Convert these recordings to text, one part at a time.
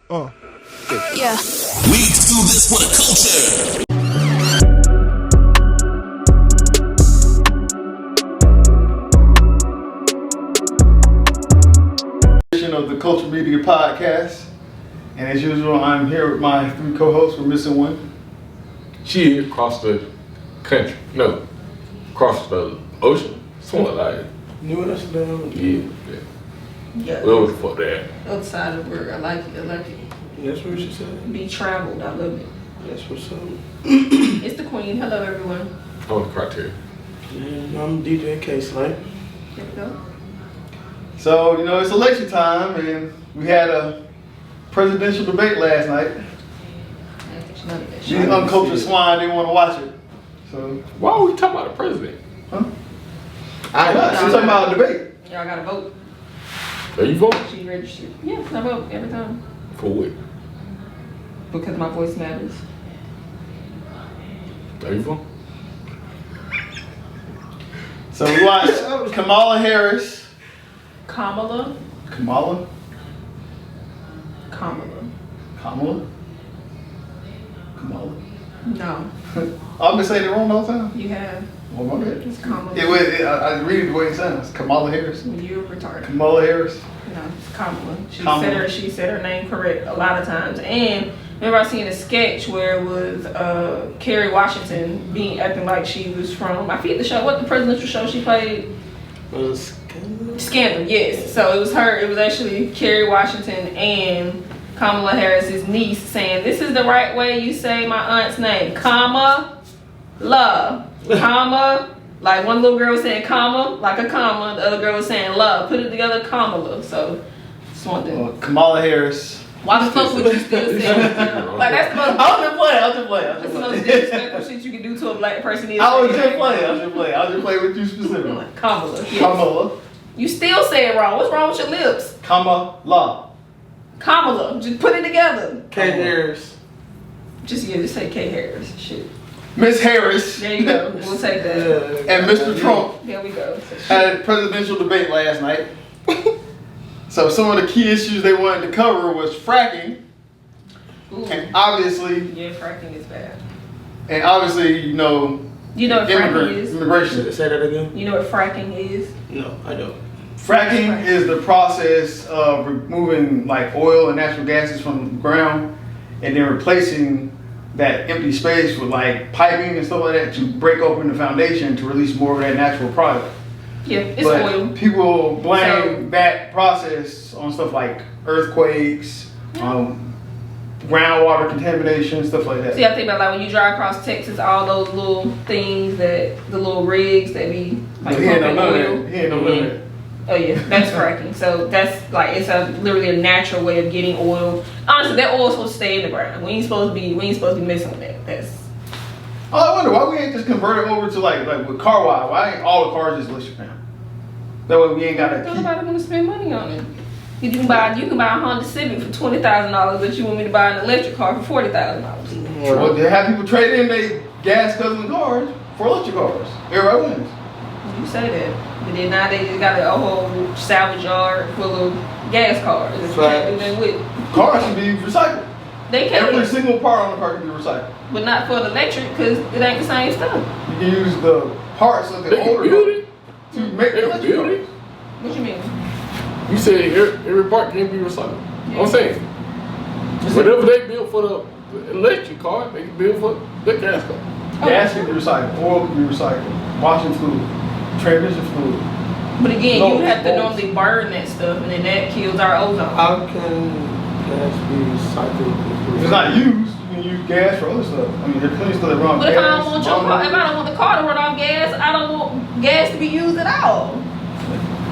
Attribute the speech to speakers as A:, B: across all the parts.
A: Yeah.
B: We do this for the culture.
C: Of the Culture Media Podcast, and as usual, I'm here with my three co-hosts. We're missing one.
D: She across the country, no, across the ocean, somewhat like
E: New Amsterdam.
D: yeah. Where the fuck that?
F: Outside of work, I like it. I like it.
E: That's what she said.
F: Be traveled. I love it.
E: That's what's up.
F: It's the queen. Hello, everyone.
D: On the criteria.
E: And I'm DJ K-Slay.
F: There we go.
C: So, it's election time, and we had a presidential debate last night.
F: None of that
C: These
F: shit.
C: uncultured swine didn't want to watch it. So,
D: Why are we talking about the president?
C: she's talking about a debate.
F: Y'all gotta vote.
D: Are you voting?
F: She registered. Yeah, I vote every time.
D: For what?
F: Because my voice matters.
D: Are you voting?
C: So we watched Kamala Harris.
F: Kamala.
C: Kamala?
F: Kamala.
C: Kamala? Kamala?
F: No,
C: I've been saying it wrong all the time.
F: you have.
C: Well, my bad.
F: It's Kamala.
C: I read it the way it sounds. Kamala Harris.
F: You're retarded.
C: Kamala Harris.
F: No, it's Kamala.
C: Kamala.
F: She said her name correct a lot of times. And remember I seen a sketch where it was Kerry Washington acting like she was from, I forget the show, what the presidential show she played? Scandal, yes. So it was her, it was actually Kerry Washington and Kamala Harris's niece saying, "This is the right way you say my aunt's name. Comma, love. Comma." Like one little girl was saying comma, like a comma. The other girl was saying love. Put it together, Kamala. So, just wanted to.
C: Kamala Harris.
F: Why the fuck would you still say it? Like, that's the most.
C: I was just playing.
F: That's the most disrespectful shit you can do to a black person.
C: I was just playing with you specifically.
F: Kamala. Yes.
C: Kamala.
F: You still say it wrong. What's wrong with your lips?
C: Kamala.
F: Kamala. Just put it together.
E: K Harris.
F: Just say K Harris. Shit.
C: Miss Harris.
F: There you go. We'll take that.
C: And Mr. Trump
F: There we go.
C: had a presidential debate last night. So some of the key issues they wanted to cover was fracking,
F: Ooh.
C: and obviously,
F: Yeah, fracking is bad.
C: you know
F: You know what fracking is?
C: immigration.
E: Say that again?
F: You know what fracking is?
E: No, I don't.
C: Fracking is the process of removing like oil and natural gases from the ground, and then replacing that empty space with like piping and stuff like that to break open the foundation to release more of that natural product.
F: Yeah, it's
C: But
F: oil.
C: people blame that process on stuff like earthquakes, groundwater contamination, stuff like that.
F: See, I think about like when you drive across Texas, all those little things the little rigs that be like
C: But he ain't know
F: pumping
C: none of
F: oil.
C: that. He ain't know none of that.
F: Oh yeah, that's fracking. So that's like literally a natural way of getting oil. Honestly, that oil's supposed to stay in the ground. We ain't supposed to be messing with that. That's.
C: Oh, I wonder why we ain't just convert it over to like with car wash. Why ain't all the cars just electric now? That way we ain't gotta keep.
F: Nobody want to spend money on it. You can buy a Honda Civic for $20,000, but you want me to buy an electric car for $40,000.
C: Well, they have people trade in their gas guzzling cars for electric cars. Everybody wins.
F: You say that, but then now they just got a whole salvage yard full of gas cars. That you can't do nothing with.
C: Cars should be recycled.
F: They can,
C: Every single part on the car can be recycled.
F: but not for the electric because it ain't the same stuff.
C: You can use the parts of the
D: They can
C: older
D: build
C: cars
D: it.
C: to make the
D: They can
C: electric
D: build
C: cars.
D: it.
F: What you mean?
D: You said every part can be recycled.
F: Yeah.
D: I'm saying, whatever they build for the electric car, they can build for the gas car.
C: Gas can be recycled. Oil can be recycled. Washing fluid. Transmission fluid.
F: But again,
C: No,
F: you have to
C: both.
F: normally burn that stuff, and then that kills our ozone.
E: How can gas be recycled?
C: If it's not used, you can use gas for other stuff. I mean, there's plenty of stuff that run off
F: But if
C: gas.
F: I don't want your car, if I don't want the car to run off gas, I don't want gas to be used at all.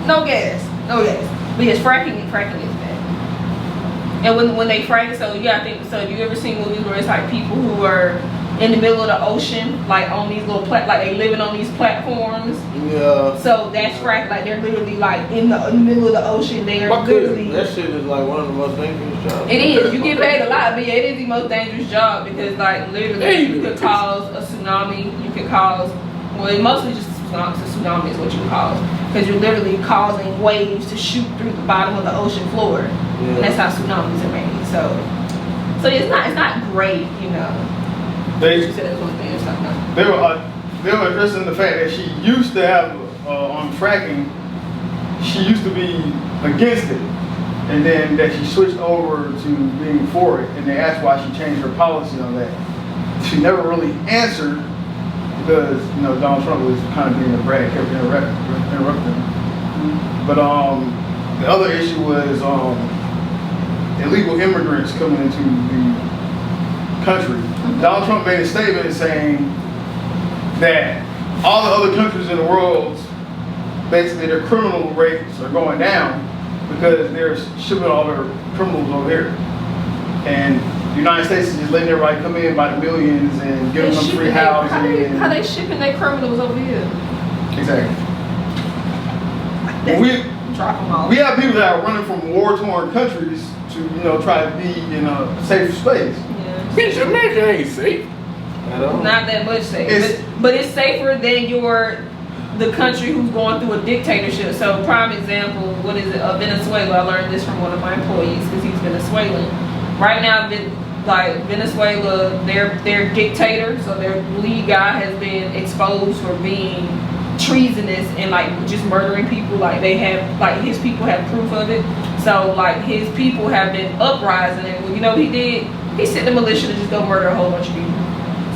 F: No gas. But yes, fracking is bad. And when they frack, so yeah, I think so. Have you ever seen movies where it's like people who are in the middle of the ocean, like on these little like they living on these platforms?
E: Yeah.
F: So that's frack, like they're literally like in the middle of the ocean. They are literally.
E: That shit is like one of the most dangerous jobs.
F: It is. You get paid a lot, but yeah, it is the most dangerous job because like literally you could cause a tsunami. You could cause, well, it mostly just a tsunami is what you cause because you're literally causing waves to shoot through the bottom of the ocean floor. and that's how tsunamis are made. So it's not great, you know.
C: They
F: She said that's one thing it's not.
C: they were addressing the fact that she used to have on fracking. She used to be against it, and then that she switched over to being for it, and they asked why she changed her policy on that. She never really answered because Donald Trump was kind of being a brat, kept interrupting. But the other issue was illegal immigrants coming into the country. Donald Trump made a statement saying that all the other countries in the world, basically their criminal rates are going down because they're shipping all their criminals over here. And the United States is just letting everybody come in by the millions and giving them free housing.
F: How they shipping their criminals over here?
C: Exactly.
F: Drop them off.
C: We have people that are running from war-torn countries to try to be in a safe space.
F: Yeah.
D: Bitch, America ain't safe.
E: At all.
F: Not that much safe, but it's safer than the country who's going through a dictatorship. So prime example, what is it? Venezuela. I learned this from one of my employees because he's Venezuelan. Right now, like Venezuela, their dictator, so their lead guy has been exposed for being treasonous and like just murdering people. Like they have, like his people have proof of it. So like his people have been uprising, and you know what he did? He sent the militia to just go murder a whole bunch of people.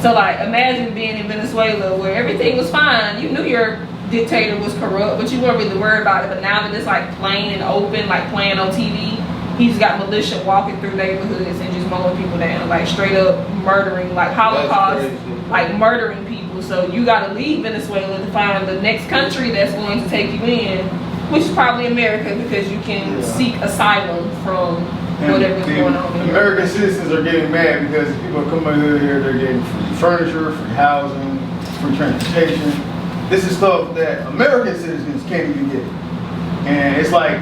F: So like imagine being in Venezuela where everything was fine. You knew your dictator was corrupt, but you weren't really worried about it. But now that it's like plain and open, like playing on TV, he's got militia walking through neighborhoods and just mowing people down, like straight up murdering, like Holocaust, like murdering people. So you got to leave Venezuela to find the next country that's going to take you in, which is probably America, because you can seek asylum from whatever's going on.
C: American citizens are getting mad because people are coming over here, they're getting free furniture, free housing, free transportation. This is stuff that American citizens can't even get. And it's like,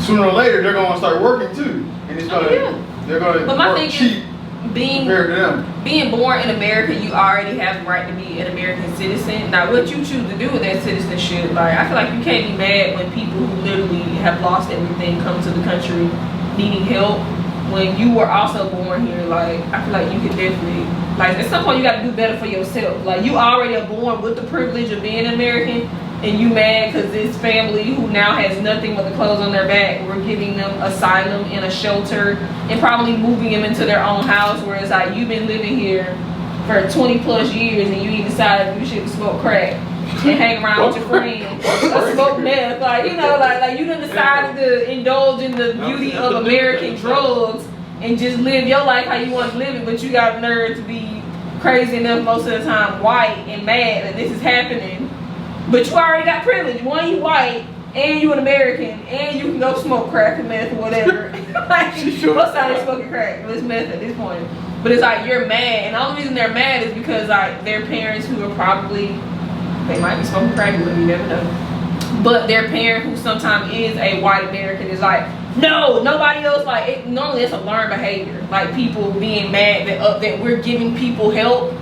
C: sooner or later, they're going to start working too. And it's going to, they're going to work cheap compared to them.
F: Being born in America, you already have the right to be an American citizen. Now, what you choose to do with that citizenship, like, I feel like you can't be mad when people who literally have lost everything come to the country needing help. When you were also born here, like, I feel like you could definitely, like, at some point you got to do better for yourself. Like, you already are born with the privilege of being American, and you mad because this family who now has nothing but the clothes on their back, we're giving them asylum in a shelter and probably moving them into their own house, whereas like you've been living here for 20 plus years and you decided you should smoke crack and hang around with your friends or smoke meth, like like you done decided to indulge in the beauty of American drugs and just live your life how you want to live it, but you got nerve to be crazy enough most of the time white and mad that this is happening. But you already got privilege. One, you white, and you an American, and you can go smoke crack and meth or whatever. Like, most time they smoking crack, but it's meth at this point. But it's like you're mad, and the only reason they're mad is because like their parents who are probably, they might be smoking crack, but you never know. But their parent who sometimes is a white American is like, no, nobody else, like, it, normally it's a learned behavior. Like people being mad that we're giving people help.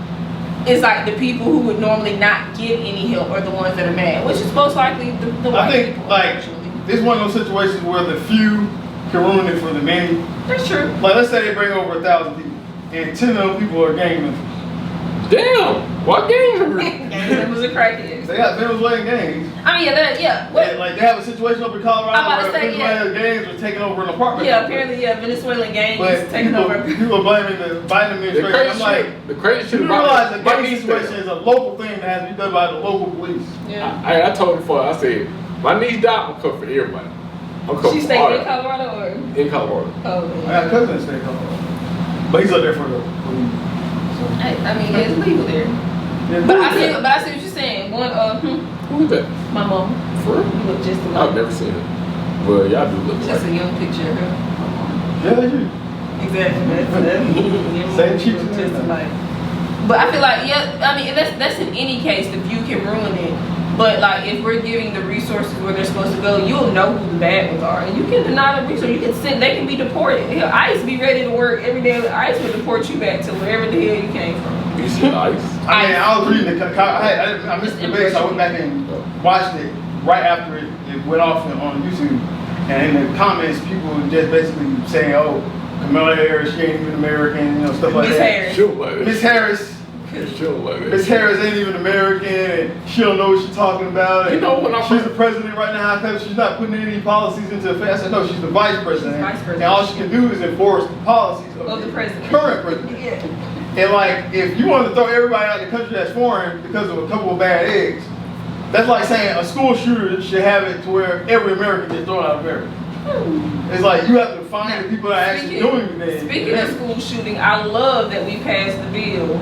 F: It's like the people who would normally not give any help are the ones that are mad, which is most likely the white
C: people. I think
F: people,
C: like
F: actually.
C: this is one of those situations where the few can ruin it for the many.
F: That's true.
C: Like let's say they bring over 1,000 people, and 10 of those people are gang members.
D: Damn, what gang members?
F: Gang members and crackheads.
C: They got Venezuelan gangs.
F: I mean, yeah. What?
C: Like they have a situation up in Colorado
F: I'm about to
C: where
F: say,
C: Venezuelan gangs are taking over an apartment.
F: Yeah, apparently, Venezuelan gangs taking over.
C: People are blaming the Biden administration. I'm like,
D: the crazy shit
C: you
D: about
C: realize the gang
D: niece
C: situation is a local thing that has to be done by the local police.
F: Yeah.
D: I told him before, I said, my niece died, I'm coming for everybody. I'm coming
F: She
D: for
F: stayed
D: all
F: in
D: that.
F: Colorado or?
D: In Colorado.
F: Oh,
C: I
F: man.
C: got a cousin in state Colorado, but he's up there for the police. So.
F: I mean, it's legal there.
C: Yeah,
F: But I see what you're saying.
D: Who is that?
F: My mom.
D: For real?
F: You look just
D: I've
F: alike.
D: never seen her. Well, y'all do look
F: Just
D: like
F: a young picture of her.
C: Yeah, they do.
F: Exactly.
C: Same cheeks and
F: Just
C: everything.
F: alike. But I feel like, I mean, that's in any case, the view can ruin it. But like, if we're giving the resources where they're supposed to go, you'll know who the bad ones are, and you can deny the resource. You can send. They can be deported. Hell, ICE be ready to work every day. ICE will deport you back to wherever the hell you came from.
D: You see ice?
C: I mean, I was reading I missed the debate, so I went back and watched it right after it went off on YouTube. And in the comments, people were just basically saying, "Oh, Kamala Harris, she ain't even American," you know, stuff like
F: Miss
C: that.
F: Harris.
D: Shoot like that.
C: Miss Harris.
D: Shoot like that.
C: Miss Harris ain't even American, and she don't know what she's talking about. And
D: You know when I
C: she's the president right now. How come she's not putting any policies into effect? I said, no, she's the vice president.
F: Vice president.
C: And all she can do is enforce the policies
F: Of the president.
C: current president.
F: Yeah.
C: And like, if you want to throw everybody out of the country that's foreign because of a couple of bad eggs, that's like saying a school shooter should have it to where every American gets thrown out of America. It's like you have to find the people that are actually doing things.
F: Speaking of school shooting, I love that we passed the bill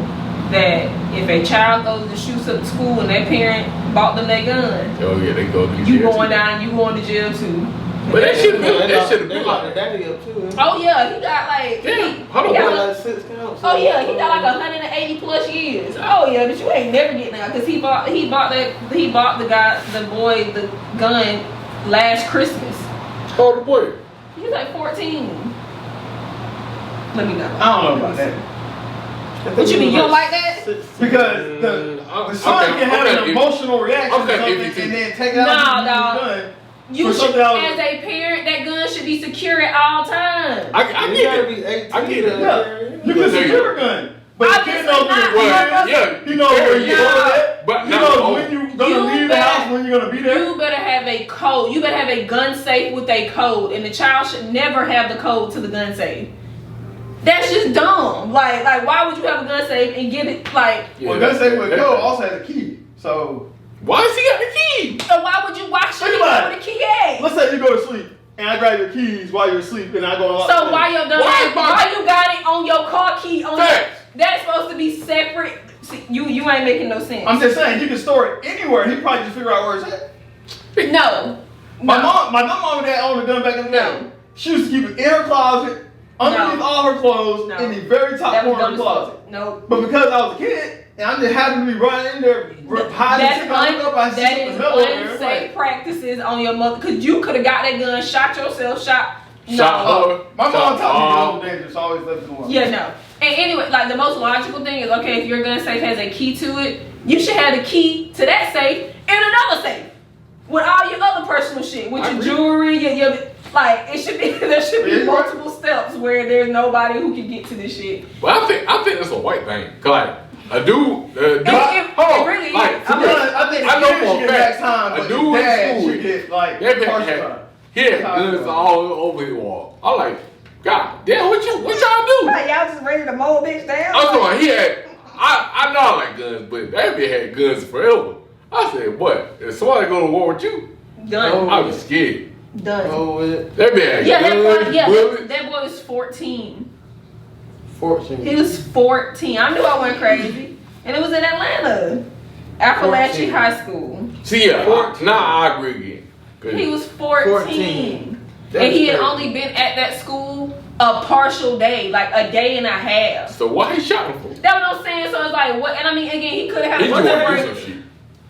F: that if a child goes and shoots up school and their parent bought them their gun,
D: Oh yeah, they go to
F: you
D: jail,
F: going
D: too.
F: down, you going to jail too.
D: But that should have been.
E: They
D: That should have
E: they
D: been
E: locked
D: like
E: the
D: that.
E: daddy up too.
F: Oh yeah, he got like
D: Damn, hold
F: he
D: on.
F: got
E: Like
F: like,
E: 6 counts.
F: oh yeah, he got like 180 plus years. Oh yeah, but you ain't never getting out because he bought the boy the gun last Christmas.
D: Oh the boy.
F: He was like 14. Let me know.
C: I don't know about that.
F: What you mean, you don't like that?
C: Because the son
D: Okay,
C: can have
D: okay,
C: an
D: if-
C: emotional reaction
D: okay,
C: to
D: if
C: something
D: you-
C: and then take it out
F: Nah,
C: and
F: dog.
C: use the gun.
F: You
C: For
F: should,
C: something else.
F: as a parent, that gun should be secure at all times.
D: I
E: You
D: get
E: gotta
D: it.
E: be 18.
D: I get it.
C: Yeah, you can secure a gun. But the kid
F: Obviously
C: knows
F: not.
C: when
D: Well, yeah,
C: he knows where you're
F: No.
C: going at.
D: But
C: He
D: not
C: knows
D: all.
C: when you're gonna
F: You
C: leave the
F: better-
C: house, when you're gonna be there.
F: You better have a code. You better have a gun safe with a code, and the child should never have the code to the gun safe. That's just dumb. Like why would you have a gun safe and get it like?
D: Yeah,
C: Well, gun safe with
D: that-
C: code also has a key. So
D: Why does he got the key?
F: So why would you? Why should
C: Think
F: you
C: about
F: know
C: it.
F: where the key at?
C: let's say you go to sleep and I grab your keys while you're asleep and I go unlock
F: So
C: the
F: why
C: door.
F: your dumb
D: Why
F: ass-
D: my-
F: why you got it on your car key on your,
D: Facts.
F: that's supposed to be separate. See, you ain't making no sense.
C: I'm just saying you can store it anywhere. He probably just figure out where it's at.
F: No.
C: My
F: No.
C: mom and dad owned a gun back in the day.
F: No.
C: She used to keep it in her closet, underneath
F: No.
C: all her clothes,
F: No.
C: in the very top
F: That was
C: corner
F: dumb
C: of
F: as
C: the closet.
F: fuck. No.
C: But because I was a kid and I just happened to be running in there, hiding
F: That's
C: shit, I look up, I see
F: that
C: something
F: is
C: metal in there.
F: unsafe
C: Like,
F: practices on your mother. Cause you could have got that gun, shot yourself, shot. No.
D: Shot her.
C: oh, my mom taught me
D: Oh.
C: it was dangerous. I always left it alone.
F: Yeah, no. And anyway, like the most logical thing is, okay, if your gun safe has a key to it, you should have the key to that safe in another safe with all your other personal shit, with
D: I
F: your
D: agree.
F: jewelry, your like it should be. There should
C: Yeah,
F: be
C: you're right.
F: multiple steps where there's nobody who can get to this shit.
D: But I think that's a white thing. Cause like a dude,
F: It really is.
D: like, to
F: I
D: me,
F: mean,
C: I think
D: I know
C: the
D: for a
C: kids should get
D: fact,
C: back time,
D: a
C: but
D: dude
C: the
D: in
C: dad
D: school,
C: should get like
D: that man
C: partial
D: had,
C: time.
D: he had guns all over his wall. I'm like, God damn, what y'all do?
F: Like, y'all just ready to mow a bitch down?
D: I'm talking, he had, I know I like guns, but that bitch had guns forever. I said, what? If somebody go to war with you,
F: Done.
D: I was scared.
F: Done.
E: Oh, with
D: That bitch had
F: Yeah,
D: guns, bullets.
F: that boy was 14.
E: 14.
F: He was 14. I knew I went crazy. And it was in Atlanta. Appalachian
E: 14.
F: High School.
D: See, yeah,
E: 14.
D: now I agree again. 'Cause
F: He was 14.
E: 14.
F: And he had
E: That's
F: only been at that school a partial day, like a day and a half.
D: So why he shot him for?
F: That's what I'm saying. So it's like, what? And I mean, again, he could have
D: He
F: had
D: just
F: one
D: want to
F: break.
D: do some shit.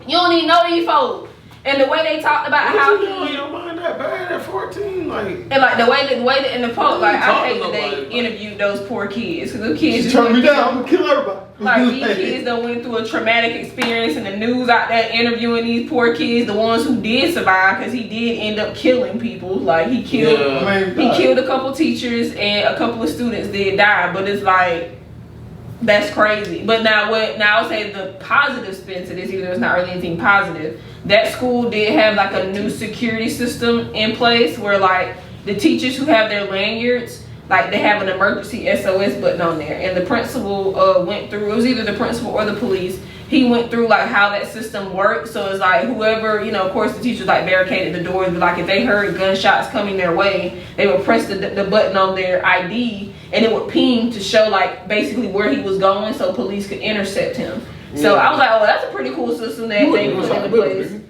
F: You don't even know these folks. And the way they talked about how
E: What you doing?
F: he.
E: Your mind that bad at 14? Like,
F: And like the way that in the post, like I
E: Talking
F: hate that they
E: about it, like-
F: interviewed those poor kids because those kids
C: She
F: just
C: turned me
F: went
C: down. I'm gonna kill everybody.
F: like these kids done went through a traumatic experience, and the news out there interviewing these poor kids, the ones who did survive, because he did end up killing people. Like he killed,
E: Yeah.
C: I mean,
F: he killed a couple teachers and a couple of students did die. But it's like that's crazy. But now I'll say the positive spin to this, even though it's not really anything positive. That school did have like a new security system in place where like the teachers who have their lanyards, like they have an emergency SOS button on there, and the principal went through. It was either the principal or the police. He went through like how that system works. So it's like whoever, you know, of course the teachers like barricaded the doors, but like if they heard gunshots coming their way, they would press the button on their ID and it would ping to show like basically where he was going, so police could intercept him. So I was like, oh, that's a pretty cool system that
D: You
F: they
D: wouldn't
F: put
D: know
F: into
D: something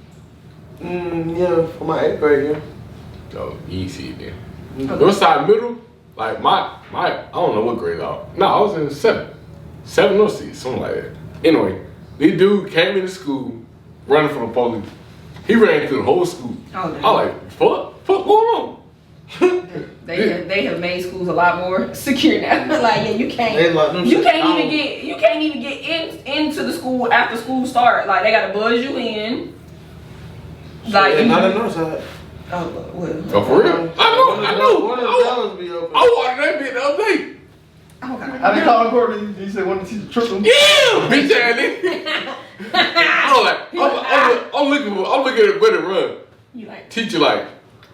F: place.
D: nigga.
E: yeah, for my 8th grade year.
D: Oh, you see it then. Northside Middle, like my I don't know what grade I was. No, I was in 7 or 6, something like that. Anyway, this dude came into school running from the police. He ran through the whole school.
F: Oh, damn.
D: I like, fuck going on?
F: They have made schools a lot more secure now. Like yeah, you
E: They
F: can't
E: locked them
F: you
E: shit
F: can't
E: down.
F: even get into the school after school start. Like they gotta buzz you in. Like
E: Yeah,
F: you,
E: not in Northside.
F: Oh, well.
D: Oh, for real? I know.
E: One of the doors be open.
D: I watched that bitch the other day.
F: Oh, God.
C: How they call the court? He said one of the teachers tripped him.
D: Yeah, bitch ass nigga. I'm looking at where to run.
F: You like,
D: Teacher like,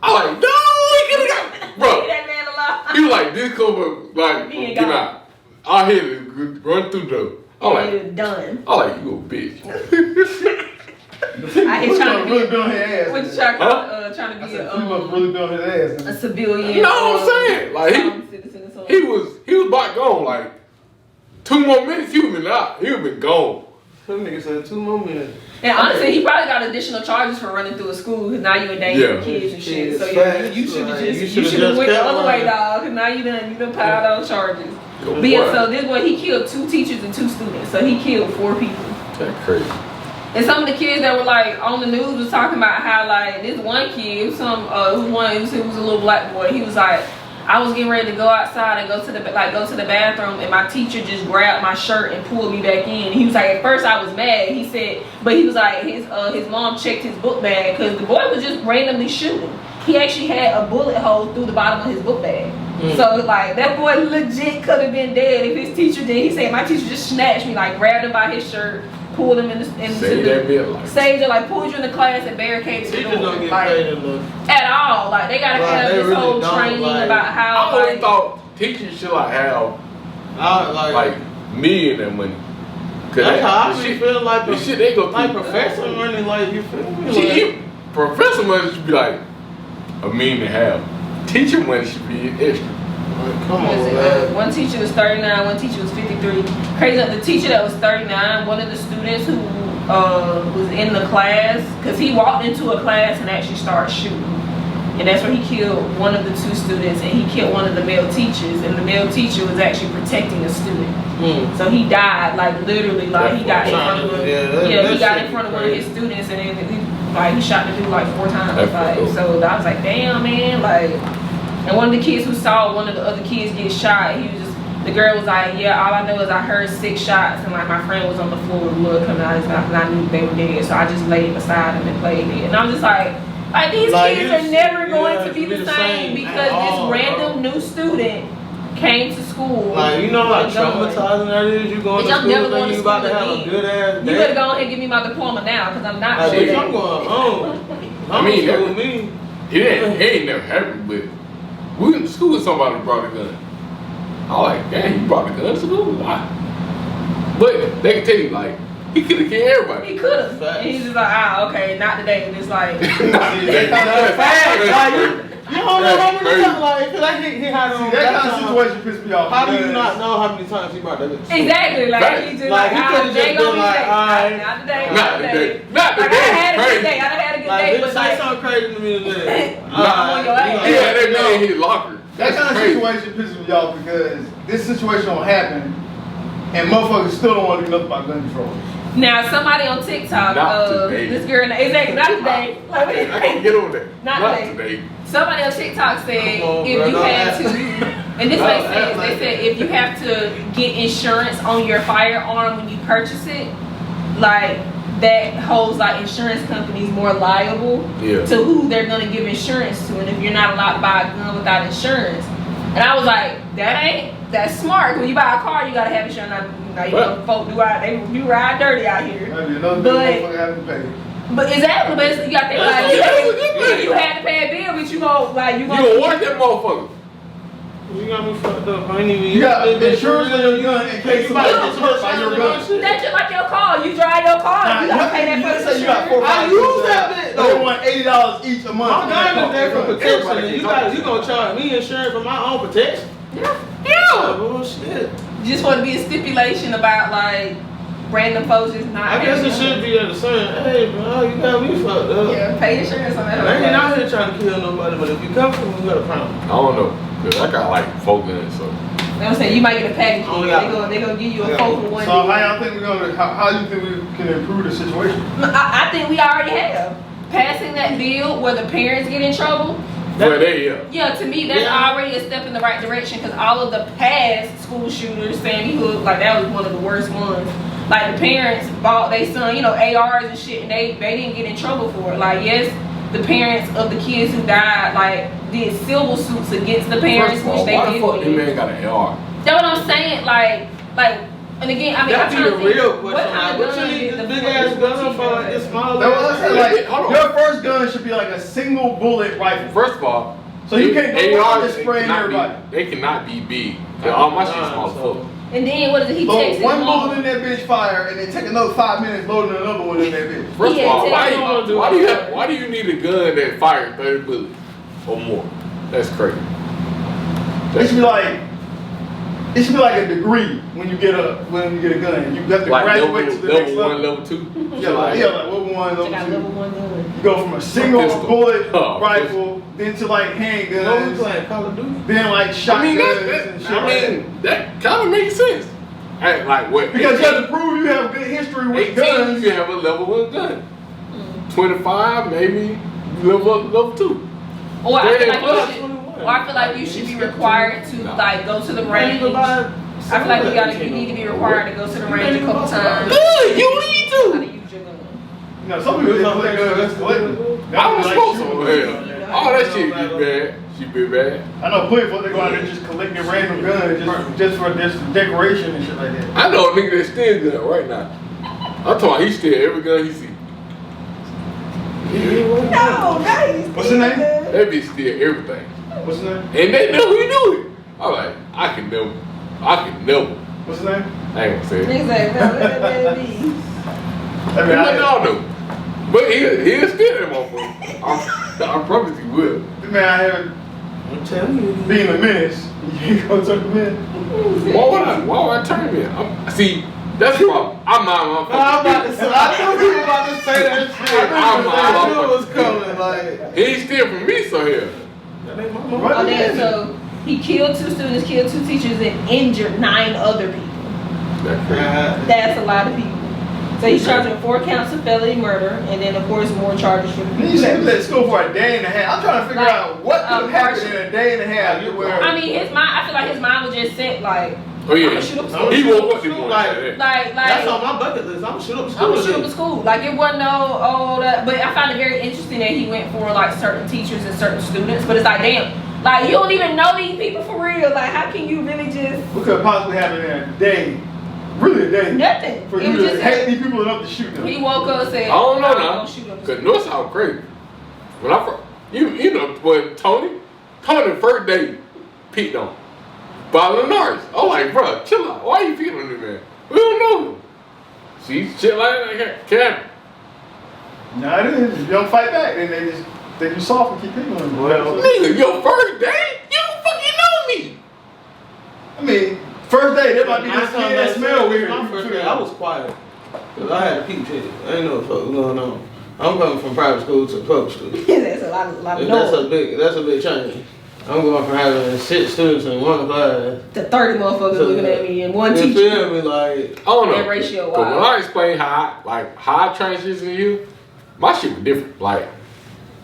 D: I'm like, no, he could have got, bro.
F: leave that man alone.
D: He was like, this cover, like,
F: He ain't
D: get
F: gone.
D: out. I hit it, run through the door. I'm like,
F: You're done.
D: I'm like, you a bitch.
F: I hate trying to
C: really
F: be.
C: been on his ass.
F: What you
C: man.
F: trying to be
C: He must really been on his ass.
F: a
C: man.
F: civilian?
D: You know what I'm saying? Like,
F: citizen or something.
D: he was about gone, like, 2 more minutes, he would been out. He would been gone.
E: Some nigga said 2 more minutes.
F: And honestly, he probably got additional charges for running through a school because now you endangering kids and shit.
E: Kids,
F: So yeah,
E: facts.
F: you should have
E: Like,
F: just
E: you
F: you should
E: shoulda
F: have went the
E: kept
F: other way,
E: running.
F: dog. Because now you done piled on charges.
D: Go
F: But yeah,
D: for
F: so
D: it.
F: this boy he killed 2 teachers and 2 students. So he killed 4 people.
D: That's crazy.
F: And some of the kids that were like on the news was talking about how like this one kid, he was a little black boy. He was like, I was getting ready to go outside and go to the bathroom, and my teacher just grabbed my shirt and pulled me back in. He was like, at first I was mad. He said, but he was like, his mom checked his book bag because the boy was just randomly shooting. He actually had a bullet hole through the bottom of his book bag. So like that boy legit could have been dead if his teacher did. He said my teacher just snatched me, like grabbed him by his shirt, pulled him into
D: Saved that bitch life.
F: saved it, like pulled you in the class and barricaded the
E: Teachers
F: door.
E: don't get
F: Like,
E: paid enough.
F: at all. Like they gotta
E: Right,
F: have
E: they
F: this
E: really
F: whole
E: don't,
F: training
E: like-
F: about
D: I
F: how
D: always
F: like,
D: thought teachers should like have
E: I
D: like millionaire money. Cause
E: that's how I
D: the
E: be
D: shit-
E: feel like
D: the shit they go
E: like
D: through.
E: professor money, like you feel me?
D: Shit, professor money should be like $1.5 million. Teacher money should be extra.
E: Like, come on, man.
F: one teacher was 39, one teacher was 53. Crazy, the teacher that was 39, one of the students who was in the class, because he walked into a class and actually started shooting. And that's where he killed one of the 2 students, and he killed one of the male teachers, and the male teacher was actually protecting a student. So he died, like literally, like he got in front of one. He got in front of one of his students, and then he shot the dude like 4 times.
D: That's
F: Like,
D: dope.
F: so I was like, damn, man, like. And one of the kids who saw one of the other kids get shot, the girl was like, yeah, all I know is I heard 6 shots, and like my friend was on the floor with blood coming out of his mouth, and I knew they were dead, so I just laid beside him and played it. And I'm just like these
E: Like,
F: kids
E: you
F: are never
E: should-
F: going
E: yeah,
F: to be
E: be
F: the
E: the
F: same
E: same
F: because
E: at all,
F: this random new student came to school.
E: Like, you know how
F: with a gun.
E: traumatizing that is? You going
F: Bitch,
E: to
F: I'm
E: school
F: never
E: and
F: going to
E: you about to
F: school
E: have a
F: again.
E: good ass
F: You
E: day.
F: better go ahead and give me my diploma now, because I'm not
E: Like,
F: sure.
E: bitch, I'm going home.
D: I mean,
E: school with me.
D: He ain't never happened, but we went to school with somebody who brought a gun. I was like, damn, you brought a gun to school? Why? But they can tell you, like, he could have killed everybody.
F: He could have.
E: Facts.
F: And he's just like, okay, not today. And it's like,
E: You don't know how many times, like, cause I he had it on
C: That
E: that
C: kind of
E: time.
C: situation pissed me off.
E: How do you
C: because-
E: not know how many times he brought that bitch?
F: exactly, like
D: Right.
F: he just
E: Like, he
F: ah,
E: could've
F: they
E: just
F: gonna
E: been
F: be
E: like,
F: safe.
E: alright.
F: Not today,
D: Not
F: not
D: today.
F: today.
D: Not
F: Like,
D: today.
F: I had a good
D: Crazy.
F: day. I done had a good
E: Like,
F: day,
E: bitch,
F: but
E: say
F: like,
E: something crazy to me today.
F: Nah, on your ass.
D: He had that man in his locker.
C: That
D: That's
C: kind of
D: crazy.
C: situation pisses me off because this situation don't happen, and motherfuckers still don't want to do nothing about gun control.
F: now somebody on TikTok,
D: Not today.
F: this girl, exactly, not today.
D: I can't get over that.
F: Not today. Somebody on TikTok said
E: Come on,
F: if
E: bro,
F: you
E: don't
F: had
E: act-
F: to, and this
E: Don't
F: makes
E: act
F: sense.
E: like
F: They said if you have to get insurance on your firearm when you purchase it, like that holds like insurance companies more liable
D: Yeah.
F: to who they're gonna give insurance to, and if you're not allowed to buy a gun without insurance. And I was like, that's smart. When you buy a car, you gotta have insurance. Now you know, folk you ride dirty out here.
C: Maybe another
F: But-
C: motherfucker have to pay.
F: But exactly, but you got to think like if you had to pay a bill, but you gonna like
D: You gonna watch that motherfucker.
E: You got me fucked up. I ain't even
C: You got
E: used to this
C: insurance on your gun in case somebody
F: Yeah.
C: gets hurt by your gun.
F: That's just like your car. You drive your car, you gotta pay that
C: you
F: for
C: say you got
F: insurance.
C: 4
E: I use that bitch,
C: They
E: though.
C: want $80 each a month.
E: My gun is there for protection,
D: Everybody
E: and
D: can
E: you gonna charge me insurance for my own protection?
F: Yeah.
E: Bullshit.
F: Just want to be a stipulation about like random folks just not.
E: I guess it should be at the same. Hey, bro, you got me fucked up.
F: Yeah, pay insurance on that.
E: I ain't out here trying to kill nobody, but if you come from me, you got a problem.
D: I don't know. Cause I got like 4 guns, so.
F: You know what I'm saying? You might get a package.
E: Oh,
F: They
E: yeah.
F: gonna give you a
C: Yeah.
F: quote for one.
C: So how y'all think how do you think we can improve the situation?
F: I think we already have passing that bill where the parents get in trouble.
D: Well, yeah.
F: Yeah, to me, that's
E: Yeah.
F: already a step in the right direction because all of the past school shooters, Sandy Hook, like that was one of the worst ones. Like the parents bought their son, ARs and shit, and they didn't get in trouble for it. Like, yes, the parents of the kids who died like did civil suits against the parents,
D: First of all,
F: which they
D: why
F: did.
D: the fuck this man got an AR?
F: That's what I'm saying. Like, and again, I mean,
E: That
F: I'm
E: be
F: trying
E: the
F: to think,
E: real
F: what
E: question.
F: kind of
E: What
F: gun
E: you need
F: did
E: this
F: the
E: big ass gun for like this small?
C: That's what I said. Like,
D: Hold on.
C: your first gun should be like a single bullet rifle.
D: First of all,
C: So you can't go around and
D: they
C: spraying
D: cannot
C: everybody.
D: They cannot be big. All my shit's small as fuck.
F: And then what is it? He
C: Load
F: takes
C: one
F: his
C: bullet
F: mom.
C: in that bitch fire, and then take another 5 minutes loading another one in that bitch.
D: First of
F: Yeah,
D: all,
F: tell
D: why
F: me what to do.
D: why do you need a gun that fires 30 bullets or more? That's crazy.
C: It should be like a degree when you get a gun. You have to
D: Like
C: graduate to the next
D: level 1,
C: level.
D: level 2.
C: Yeah, like level 1,
F: I
C: level
F: got
C: 2.
F: level 1 gun.
C: You go from a single
D: Pistol.
C: bullet
D: Oh,
C: rifle, then to like
E: What we
C: handguns,
E: playing Call of Duty?
C: then like
D: I
C: shotguns
D: mean,
C: and shit like
D: that kind of makes sense. Hey, like what?
C: Because you have to prove you have good history with
D: 18,
C: guns.
D: you can have a level 1 gun. 25, maybe level 2.
F: Or I feel like
D: Well,
F: you should. Or I feel like you should be required to like go to the range.
E: You
F: I feel like you need to be required to go to the range a couple times.
D: Good, you need
F: How to
D: to.
F: use your gun.
C: You know, some people just collect guns just collecting.
D: I was supposed to. All that shit be bad. She be bad.
C: I know plenty of folks that go out there just collecting random guns just for decoration and shit like that.
D: I know a nigga that steal gun right now. I'm talking, he steal every gun he see.
F: No, nice.
C: What's his name?
D: That bitch steal everything.
C: What's his name?
D: And they know he do it. I'm like, I can never.
C: What's his name?
D: I ain't gonna say it.
F: Niggas like, no, let that man be.
C: I mean,
D: But y'all know. But he'll steal that motherfucker. I promise he will.
C: this man out here
E: I'm telling you.
C: being a menace. You ain't gonna turn him in.
D: Why would I turn him in? See, that's the problem. I'm my motherfucker.
E: I'm about to say, I told you about to say that shit. I knew it was coming. Like,
D: He ain't steal from me, so here.
E: that ain't my
C: Right.
E: mama.
F: Oh, then, so he killed 2 students, killed 2 teachers, and injured 9 other people.
D: That's crazy.
F: That's a lot of people. So he's charged with 4 counts of felony murder, and then of course more charges for the
C: You said he was at school for a day and a half. I'm trying to figure
F: Like,
C: out what could have happened in a day and a half. Where
F: I mean, his mind. I feel like his mind was just set like,
D: Oh yeah.
F: I'ma shoot up school.
D: He woke up this morning.
E: Like-
D: and said that.
E: That's on
F: like.
E: my bucket list. I'm gonna shoot up
F: I'm
E: school.
F: gonna shoot up a school. Like it wasn't but I found it very interesting that he went for like certain teachers and certain students. But it's like, damn, like you don't even know these people for real. Like how can you really just
C: what could possibly happen in a day? Really a day.
F: nothing?
C: For
F: It
C: you
F: was
C: to
F: just
C: hate these people enough to shoot them.
F: he woke up and said,
D: I don't know
F: I'm
D: now.
F: gonna shoot up a
D: Cause
F: school.
D: North South crazy. When I first, you know, when Tony first day peeked on Bob Norris. I'm like, bro, chill out. Why you peeking on this man? We don't know him. She's shit like that. Can't.
C: Nah, it is. If you don't fight back, then they you soft and keep hitting on them. Well,
D: Nigga, your first day? You don't fucking know me.
C: I mean, first day, there might be
E: My
C: this
E: son
C: kid that
E: that
C: smell weird.
E: My first day, I was quiet. Cause I had a peep shit. I didn't know what the fuck was going on. I'm coming from private school to public school.
F: That's a lot of
E: That's
F: noise.
E: a big change. I'm going from having 6 students in one class.
F: The 30 motherfuckers looking at me and one
E: You
F: teacher.
E: feel me? Like,
D: I don't know.
F: That ratio
D: 'Cause when
F: wild.
D: I explain how I transition to you, my shit was different. Like,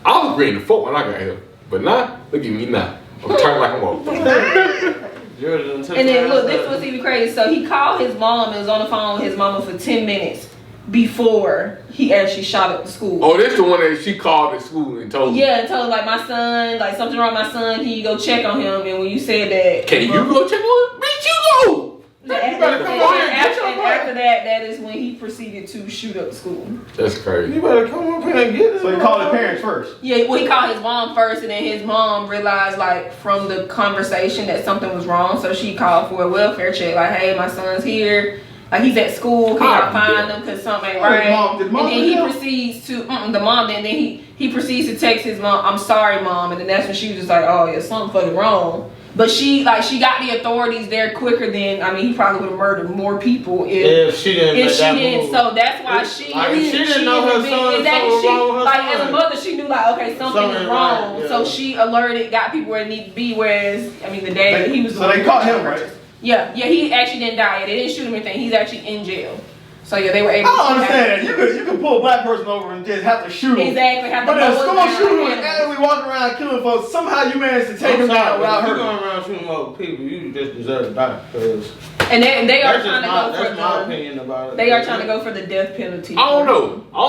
D: I was ready to fuck when I got here. But now, look at me now. I'm turning like a motherfucker.
F: And then look, this was even crazy. So he called his mom and was on the phone with his mama for 10 minutes before he actually shot up the school.
D: Oh, this the one that she called at school and told me.
F: Yeah, and told like my son, like something wrong with my son, can you go check on him? And when you said that,
D: Can you go check on it? Bitch, you go!
F: After that, that is when he proceeded to shoot up the school.
D: That's crazy.
E: you better come up here and get it.
C: So he called the parents first.
F: Yeah, well, he called his mom first, and then his mom realized, like, from the conversation that something was wrong, so she called for a welfare check, like, hey, my son's here, like, he's at school, can y'all find him, because something ain't right.
C: Did mom
F: And then he
C: know?
F: proceeds to, the mom did, and then he proceeds to text his mom, I'm sorry, mom, and then that's when she was just like, oh, yeah, something fucking wrong. But she got the authorities there quicker than, I mean, he probably would have murdered more people
E: If she didn't make that move.
F: So that's why she
E: didn't know her son,
F: exactly,
E: something
F: she,
E: wrong with her
F: like
E: son.
F: as a mother, she knew like, okay, something is
E: Something
F: wrong.
E: right, yeah.
F: So she alerted, got people where it needed to be. Whereas, I mean, the dad, he was.
C: So they caught him, right?
F: Yeah, he actually didn't die. They didn't shoot him or anything. He's actually in jail. So yeah, they were able.
C: I don't understand that. You could pull a black person over and just have to shoot him.
F: Exactly. Have to
C: But a
F: go
C: school
F: down
C: shooter
F: like
C: was
F: animals.
C: actively walking around killing folks. Somehow you managed to take him down without
E: If you
C: hurting him.
E: going around shooting other people, you just deserve to die. Cause
F: And they are
E: that's
F: trying to go for
E: that's my
F: the.
E: opinion about it.
F: They are trying to go for the death penalty.
D: I don't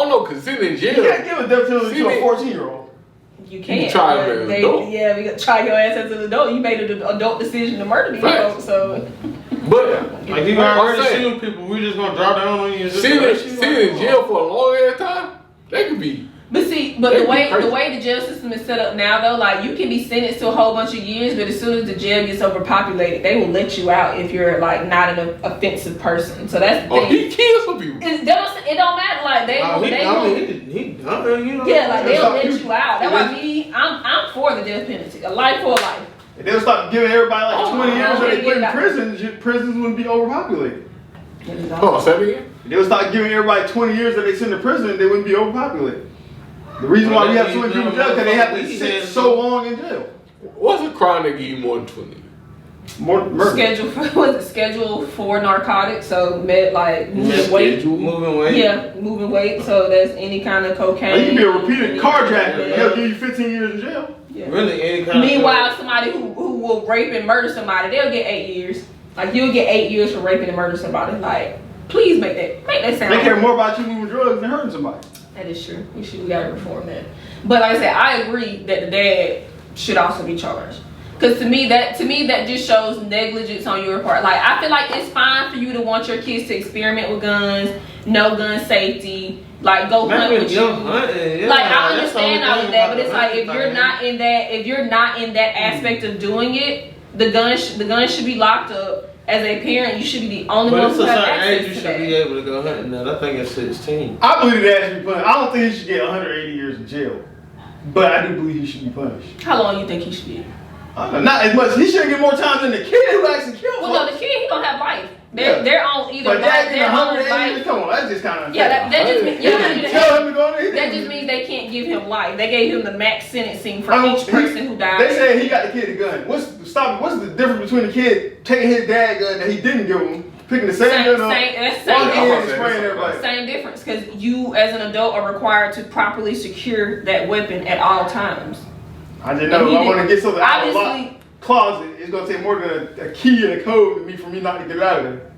D: know, cause sitting in
C: You
D: jail.
C: can't give a death penalty to a
D: See,
C: 14-year-old.
F: you can't.
D: try
F: but
D: it as an adult.
F: Yeah, we try your ass as an adult. You made an adult decision to murder these
D: Facts.
F: folks, so.
D: But
E: Like you already suing people, we just gonna draw down on you.
D: sitting in jail for a long ass time, that could be.
F: But see, but the way the jail system is set up now, though, like you can be sentenced to a whole bunch of years, but as soon as the jail gets overpopulated, they will let you out if you're like not an offensive person. So that's the thing.
D: Oh, he killed some people.
F: It don't matter. Like they will.
E: You know.
F: Yeah, like they'll let you out. That's why me, I'm for the death penalty. A life for a life.
C: If they'll stop giving everybody like
F: Oh,
C: 20 years
F: no,
C: or they
F: they
C: put in
F: get
C: prisons wouldn't be overpopulated.
D: Hold on, say it again.
C: If they'll stop giving everybody 20 years that they send to prison, they wouldn't be overpopulated. The reason why we have so many people in jail because they have to sit so long in jail.
D: What's a crime that give you more than 20?
C: More murder.
F: Schedule for narcotics, so moving weight.
E: Moving weight.
F: Yeah, moving weight. So that's any kind of cocaine.
C: Like you can be a repeated carjacker. They'll give you 15 years in jail.
F: Yeah.
E: Really, any kind
F: Meanwhile, somebody who will rape and murder somebody, they'll get 8 years. Like you'll get 8 years for raping and murdering somebody. Like, please make that sound.
C: They care more about you moving drugs than hurting somebody.
F: That is true. We gotta reform that. But like I said, I agree that the dad should also be charged. Cause to me that just shows negligence on your part. Like I feel like it's fine for you to want your kids to experiment with guns, know gun safety, like go hunt with you. Like I understand all of that, but it's like if you're not in that aspect of doing it, the gun should be locked up. As a parent, you should be the only one who has access to that.
E: You should be able to go hunting now. I think it's 16.
C: I believe that should be punished. I don't think he should get 180 years in jail, but I do believe he should be punished.
F: How long you think he should get?
C: Not as much. He shouldn't get more time than the kid who actually killed.
F: Well, no, the kid he don't have life. They're on either
C: but
F: life.
C: that
F: They're on life.
C: come on, that's just kind of
F: Yeah, that just means
C: tell him to go there.
F: that just means they can't give him life. They gave him the max sentencing for each person who died.
C: They said he got the kid a gun. What's the difference between the kid taking his dad gun that he didn't give him, picking the same gun up, walking in and spraying everybody?
F: Same difference, because you as an adult are required to properly secure that weapon at all times.
C: I just know I want to get something out of the
F: Obviously,
C: closet. It's gonna take more than a key and a code for me not to get it out of there.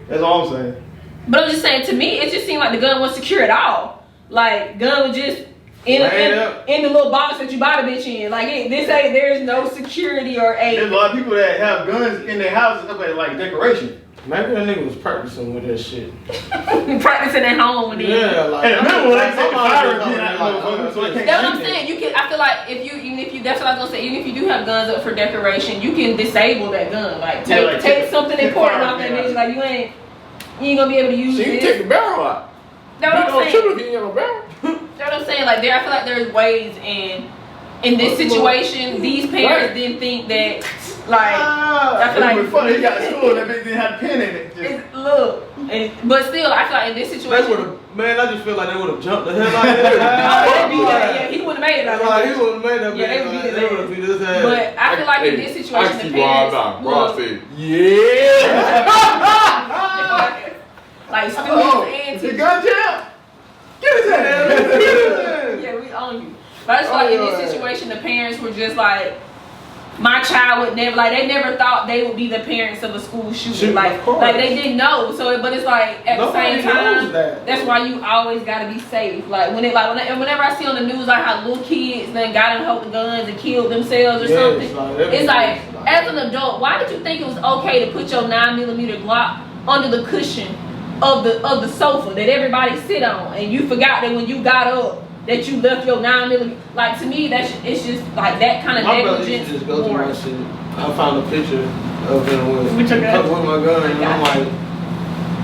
C: That's all I'm saying.
F: but I'm just saying, to me, it just seemed like the gun wasn't secure at all. Like gun was just in the little box that you buy the bitch in. Like there's no security or a.
C: There's a lot of people that have guns in their houses up at like decoration.
E: Maybe that nigga was practicing with that shit.
F: Practicing at home when
E: like
C: in the middle, they take a fire
E: somebody
C: and get out so they can't.
F: That's what I'm saying. I feel like that's what I was gonna say. Even if you do have guns up for decoration, you can disable that gun. Like take something important off that bitch. Like you ain't gonna be able to use
D: So you
F: this.
D: can take the barrel out.
F: That's what I'm
D: You
F: saying.
D: don't shoot if you ain't got no barrel.
F: That's what I'm saying. Like I feel like there's ways in this situation, these parents didn't think that. Like I feel like
C: it was funny. He got to school and that bitch didn't have a pen in it.
F: But still, I feel like in this situation.
E: I just feel like they would have jumped the hell out of him.
F: Yeah, he wouldn't have made it.
E: He would have made that.
F: Yeah,
E: they would have beat his ass.
F: But I feel like in this situation, the parents
D: Rob said, yeah.
F: like students and
C: The
F: teachers.
C: gun jam. Get his ass.
F: Yeah, we own you. But I just feel like in this situation, the parents were just like, my child would never, like, they never thought they would be the parents of a school shooting. Like they didn't know. So, but it's like at the same time, that's why you always gotta be safe. Like whenever I see on the news like how little kids then got and hold the guns and killed themselves or something, it's like as an adult, why did you think it was okay to put your 9mm Glock under the cushion of the sofa that everybody sit on, and you forgot that when you got up that you left your 9mm? Like, to me, it's just like that kind of negligence.
E: Just go through my shit. I found a picture of him with my gun, and I'm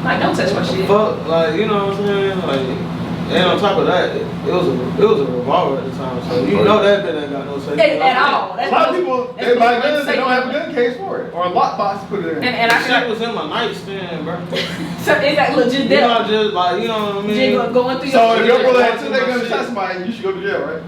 F: like, don't touch my shit.
E: Fuck, like, you know what I'm saying? Like, and on top of that, it was a revolver at the time, so you know that bitch ain't got no safety
F: at all.
C: A lot of people, they buy guns, they don't have a gun case for it, or a lockbox to put it in.
F: And I
E: shit was in my nightstand, bro.
F: So it's like legit death.
E: Just like, you know what I mean?
F: Going through
C: So
F: your
C: if your brother had 2 that gun to shot somebody, you should go to jail, right?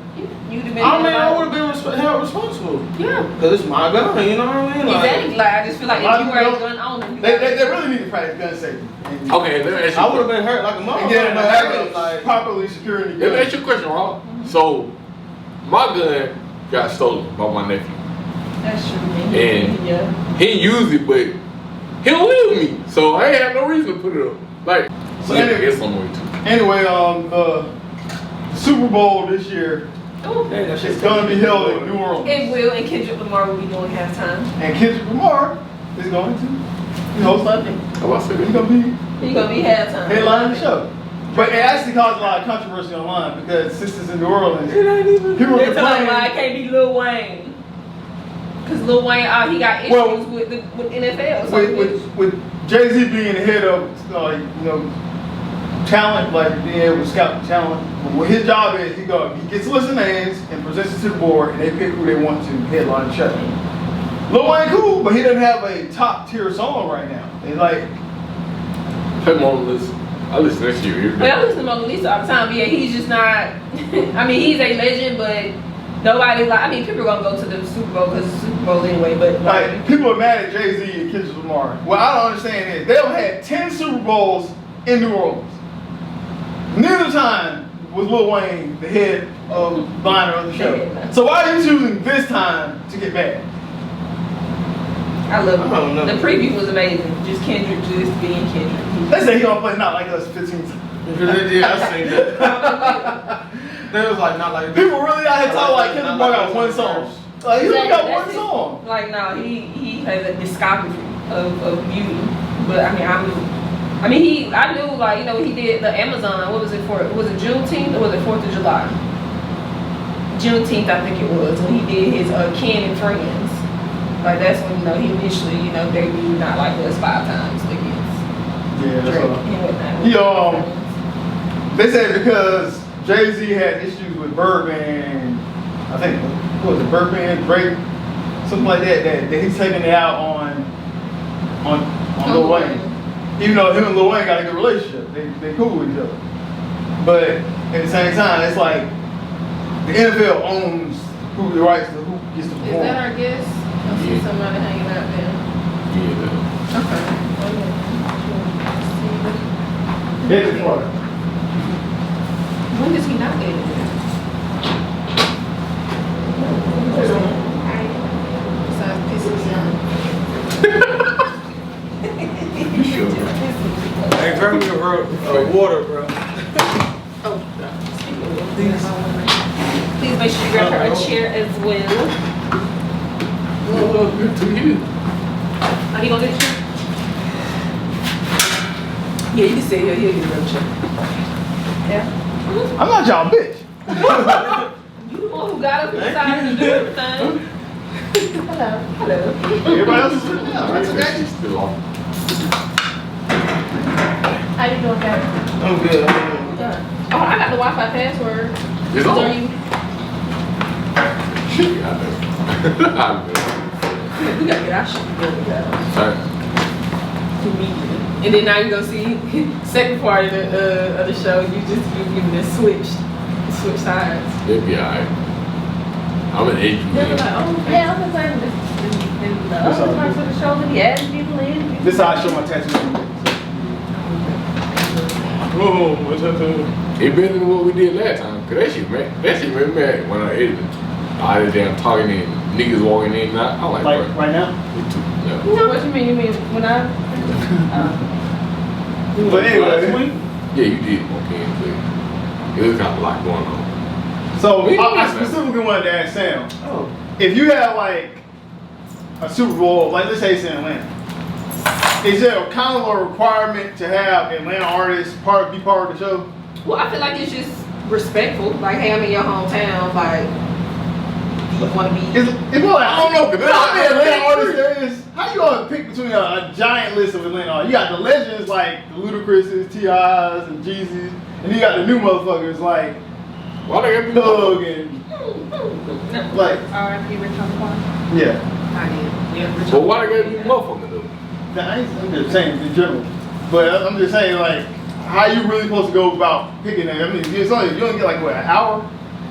E: I would have been held responsible.
F: Yeah.
E: Because it's my gun, you know what I mean?
F: Exactly. Like, I just feel like if you were a gun owner,
C: they really need to practice gun safety.
D: Okay, let me ask you.
E: I would have been hurt like a motherfucker.
C: And get in the habit of properly securing the gun.
D: Let me ask you a question, Rob. So, my gun got stolen by my nephew.
F: That's true, man.
D: And he used it, but he don't live with me. So, I ain't have no reason to put it up. Like,
C: so anyway,
D: it's on the way too.
C: Anyway, the Super Bowl this year,
F: Ooh.
E: Hey, that shit's
C: It's gonna be held in New Orleans.
F: It will, and Kendrick Lamar will be doing halftime.
C: And Kendrick Lamar is going to. He hosts
F: Love it.
D: How about
C: He's
D: that?
C: gonna be
F: He gonna be halftime.
C: headlining the show. But it actually caused a lot of controversy online because since it's in New Orleans,
E: It ain't even.
C: people were
F: They're talking about it
C: complaining.
F: can't be Lil Wayne. Cause Lil Wayne, he got issues
C: Well,
F: with NFL. So
C: With Jay-Z being the head of talent, like being able to scout talent, what his job is, he gets a list of names and presents it to the board, and they pick who they want to headline the show. Lil Wayne cool, but he doesn't have a top tier song right now. They like,
D: Play Mona Lisa. I listen to that shit every
F: Well, I
D: day.
F: listen to Mona Lisa all the time, but yeah, he's just not. I mean, he's a legend, but nobody's like. I mean, people are gonna go to the Super Bowl because it's Super Bowl anyway. But
C: like people are mad at Jay-Z and Kendrick Lamar. What I don't understand is they had 10 Super Bowls in New Orleans. Neither time was Lil Wayne the head of liner of the show. So why are you choosing this time to get mad?
F: I love
E: I don't know.
F: it. The preview was amazing. Just Kendrick, just being Kendrick.
C: They say he gonna play Not Like Us 15 times.
E: Yeah, I seen that. They was like, not like this.
C: People really out here talking like Kendrick Lamar got one song. Like he only got one song.
F: Like no, he has a discography of beauty. But I knew like he did the Amazon. What was it for? Was it Juneteenth or was it 4th of July? Juneteenth, I think it was when he did his Ken and Friends. Like that's when he initially debuted Not Like Us 5 times against
C: Yeah, that's
F: Drake
C: all.
F: and whatnot.
C: They said because Jay-Z had issues with Birdman, I think, what was it, Birdman, Drake, something like that he's taking it out on Lil Wayne. Even though him and Lil Wayne got a good relationship, they cool with each other. But at the same time, it's like the NFL owns who the rights to who gets to
F: Is
C: perform.
F: that our guest? I see
D: Yeah.
F: somebody hanging out there.
D: Yeah.
F: Okay.
C: Get it for it.
F: When does he not get it? Besides pissing me off.
D: You sure?
E: Hey, grab me a water, bro.
F: Oh, please make sure you grab her a chair as well.
D: Well, good to you.
F: Are you gonna get a chair? Yeah, you can sit here. He'll get a real chair. Yeah.
C: I'm not y'all bitch.
F: You the one who got up and decided to do everything. Hello. Hello.
C: Everybody else is sitting down. Right?
D: She's still on.
F: How you doing, guys?
E: I'm good.
F: Oh, I got the Wi-Fi password.
D: It's on.
F: Are you?
D: Shit, I know. I know.
F: We gotta get our shit together.
D: Alright.
F: Immediately. And then now you gonna see second part of the show. You switch sides.
D: It'll be alright. I'm an agent.
F: They'll be like, oh, yeah, I'm saying this. The other parts of the show, that he adding people in.
C: This is how I show my tattoo.
E: Whoa, what's up, dude?
D: It better than what we did last time. Cause that shit made me mad when I edited. All this damn talking and niggas walking in and out. I'm like,
C: Like
D: bro,
C: right now.
D: it too, no.
F: No, what you mean? You mean when I?
C: But anyway,
D: Yeah, you did walk in, but it was kind of a lot going on.
C: so I specifically wanted to ask Sam,
E: Oh.
C: if you had like a Super Bowl, like let's say it's in Atlanta, is there a kind of a requirement to have Atlanta artists be part of the show?
F: Well, I feel like it's just respectful. Like, hey, I'm in your hometown. Like, do you want to be?
C: It's more like,
D: I don't know, 'cause
C: how many Atlanta artists there is? How you gonna pick between a giant list of Atlanta artists? You got the legends like the Ludacris's, T.I.'s, and Jeezy's, and you got the new motherfuckers like
D: Why they gotta be
C: Thug and like,
F: R.I.P. Rich Homie.
C: yeah.
F: I did. Yeah, Rich
D: But why they gotta be
F: Homie.
D: motherfucking though?
C: I'm just saying in general, but I'm just saying like, how you really supposed to go about picking that? I mean, you only get like what, an hour?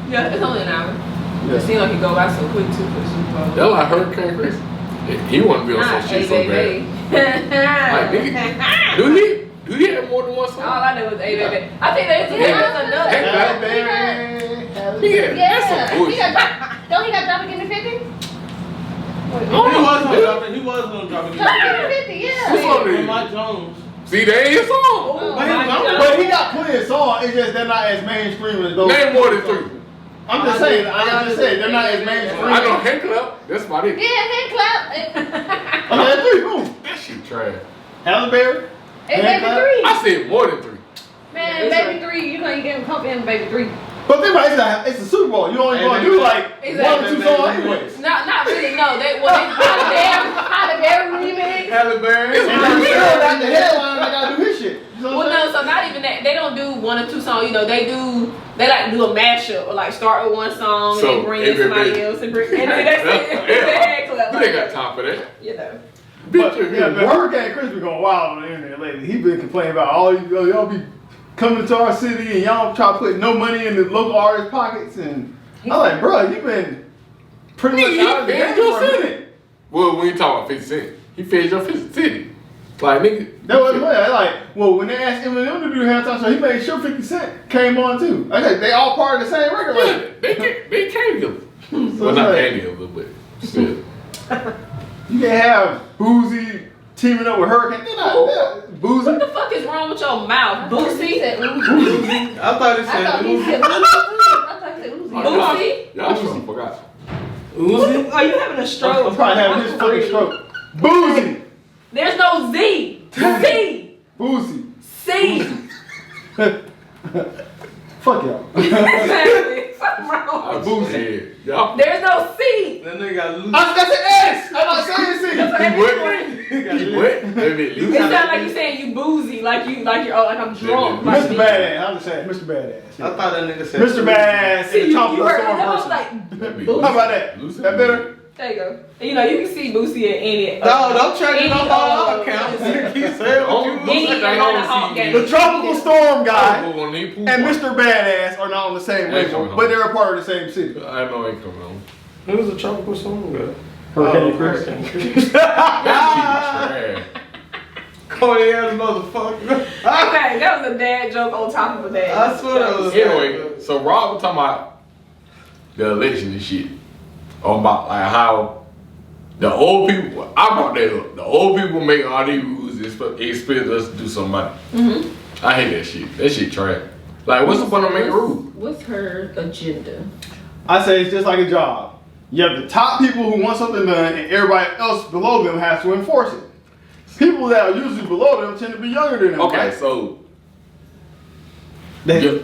F: Yeah, it's only an hour.
C: Yeah.
F: It seems like it go by so quick too for the Super Bowl.
D: That's like Hurricane Chris. He wanna be on some shit so bad. Like, nigga, do he have more than one song?
F: All I know is A Baby. I think there's another.
D: Hey, Yeah, that's some bullshit.
A: Don't he got dropped again to 50?
D: Oh,
E: He was gonna drop it.
A: Dropped again to 50, yeah.
D: What's on
E: With
D: there?
E: Mike Jones.
D: See, they ain't his song.
E: But he was on
C: But he got plenty of songs. It's just they're not as mainstream as those.
D: Name more than 3.
C: I'm just saying. They're not as mainstream.
D: I know hand clap. That's my nigga.
A: Yeah, hand clap.
C: Okay, 3. Boom.
D: That shit trash.
C: Halle Berry.
A: Hey,
C: hand
A: baby
C: clap.
A: 3.
D: I said more than 3.
A: Man, baby 3. You know you getting comfy in baby 3.
C: But think about it, it's a Super Bowl. You only gonna do like
F: Exactly.
C: 1 or 2 songs anyways.
F: Not really. No, they
A: Halle Berry remix.
E: Halle Berry.
C: And then you still got the headline. I gotta do his shit. You know what
F: Well,
C: I'm
F: no, so not even that. They don't do 1 or 2 songs. You know, they like to do a mashup or like start with 1 song
D: So,
F: and then bring in somebody else and bring. And then that's it.
D: You ain't got time for that.
F: You know.
C: But Hurricane Chris been going wild on the internet lately. He been complaining about all y'all be coming to our city and y'all try to put no money in the local artists' pockets. And I'm like, bro, you been pretty much out of the game for a minute.
D: Well, when you talk about 50 Cent, he fed your 50 Cent. Like, nigga.
C: That was like, well, when they asked Eminem to do the halftime show, he made sure 50 Cent came on too. I said they all part of the same record label.
D: They came together.
C: So
D: Well, not
C: it's
D: came together, but still.
C: You can have Boozy teaming up with Hurricane. They're Boozy.
F: What the fuck is wrong with your mouth, Boosie?
E: I thought he
A: I
E: said
A: thought he
E: Uzi.
A: said Uzi. I thought he said Uzi.
F: Boosie?
D: Y'all sure forgot.
E: Uzi?
F: Are you having a stroke?
C: I'm probably having this fucking stroke. Boozy.
F: There's no Z. Z.
C: Boozy.
F: C.
C: Fuck y'all.
F: Exactly. Something wrong.
D: I boozy head. Y'all.
F: There's no C.
E: That nigga got loose.
C: That's an S. I'm not saying C.
D: He what? Maybe
F: It sounds like you saying you boozy, like you're like I'm drunk. Like
C: Mr. Badass. I'm just saying, Mr. Badass.
E: I thought that nigga said
C: Mr. Badass
F: See,
C: and
F: you
C: the Tropical
F: heard
C: Storm
F: me. I was
C: person.
F: like,
C: How about that? That better?
F: there you go. And, you know, you can see Boosie at any.
E: No, don't check it
F: any,
E: up all accounts. Keep saying what you
F: Any Atlanta Hawk game.
C: The Tropical Storm guy
D: Oh,
C: and Mr. Badass are not on the same label, but they're a part of the same city.
D: I know ain't coming on.
E: Who's a tropical storm guy?
C: Hurricane Chris.
D: Trash.
E: Corny ass motherfucker.
F: Okay, that was a dad joke on top of a dad.
E: I swear that was.
D: Anyway, so Rob was talking about the election and shit. About like how the old people, I brought that up. The old people make all these rules and expect us to do some money. I hate that shit. That shit trash. Like, what's the point of making rules?
F: What's her agenda?
C: I say it's just like a job. You have the top people who want something done, and everybody else below them has to enforce it. People that are usually below them tend to be younger than them.
D: Okay,
C: right?
D: so
C: the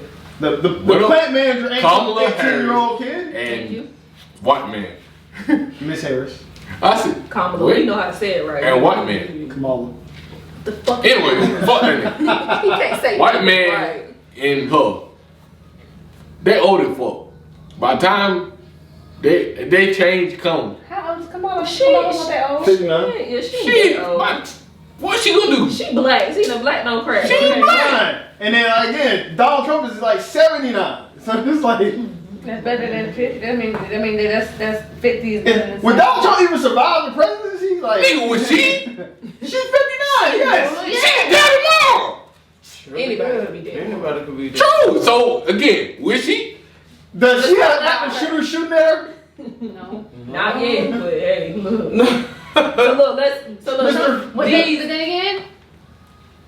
D: What
C: plant manager ain't
D: Kamala
C: some 18-year-old kid.
F: Thank you.
D: and white man.
C: Miss Harris.
D: I said,
F: Kamala,
D: wait,
F: you know how to say it right.
D: and white man.
C: Kamala.
F: The fuck?
D: Anyway, fuck that nigga.
F: He can't say
D: White
F: it
D: man
F: right.
D: and her. They old as fuck. By the time they change come.
A: How old is Kamala?
F: She-
A: Kamala not that old.
C: 59.
F: Yeah, she
D: Shit,
F: ain't old.
D: what she gonna do?
F: She black. See, the black don't crack.
D: She black.
C: And then again, Donald Trump is like 79. So it's like,
A: That's better than 50. That means that's 50 is better than
C: would Donald Trump even survive the presidency? Like,
D: Nigga, was she?
C: She's 59. Yes.
D: She dead tomorrow.
F: Anybody could be dead.
E: Anybody could be dead.
D: True. So again, was she?
C: Does she have active shooters shooting at her?
A: No.
F: Not yet, but hey, look. So look,
C: Mr.
A: What day is it then again?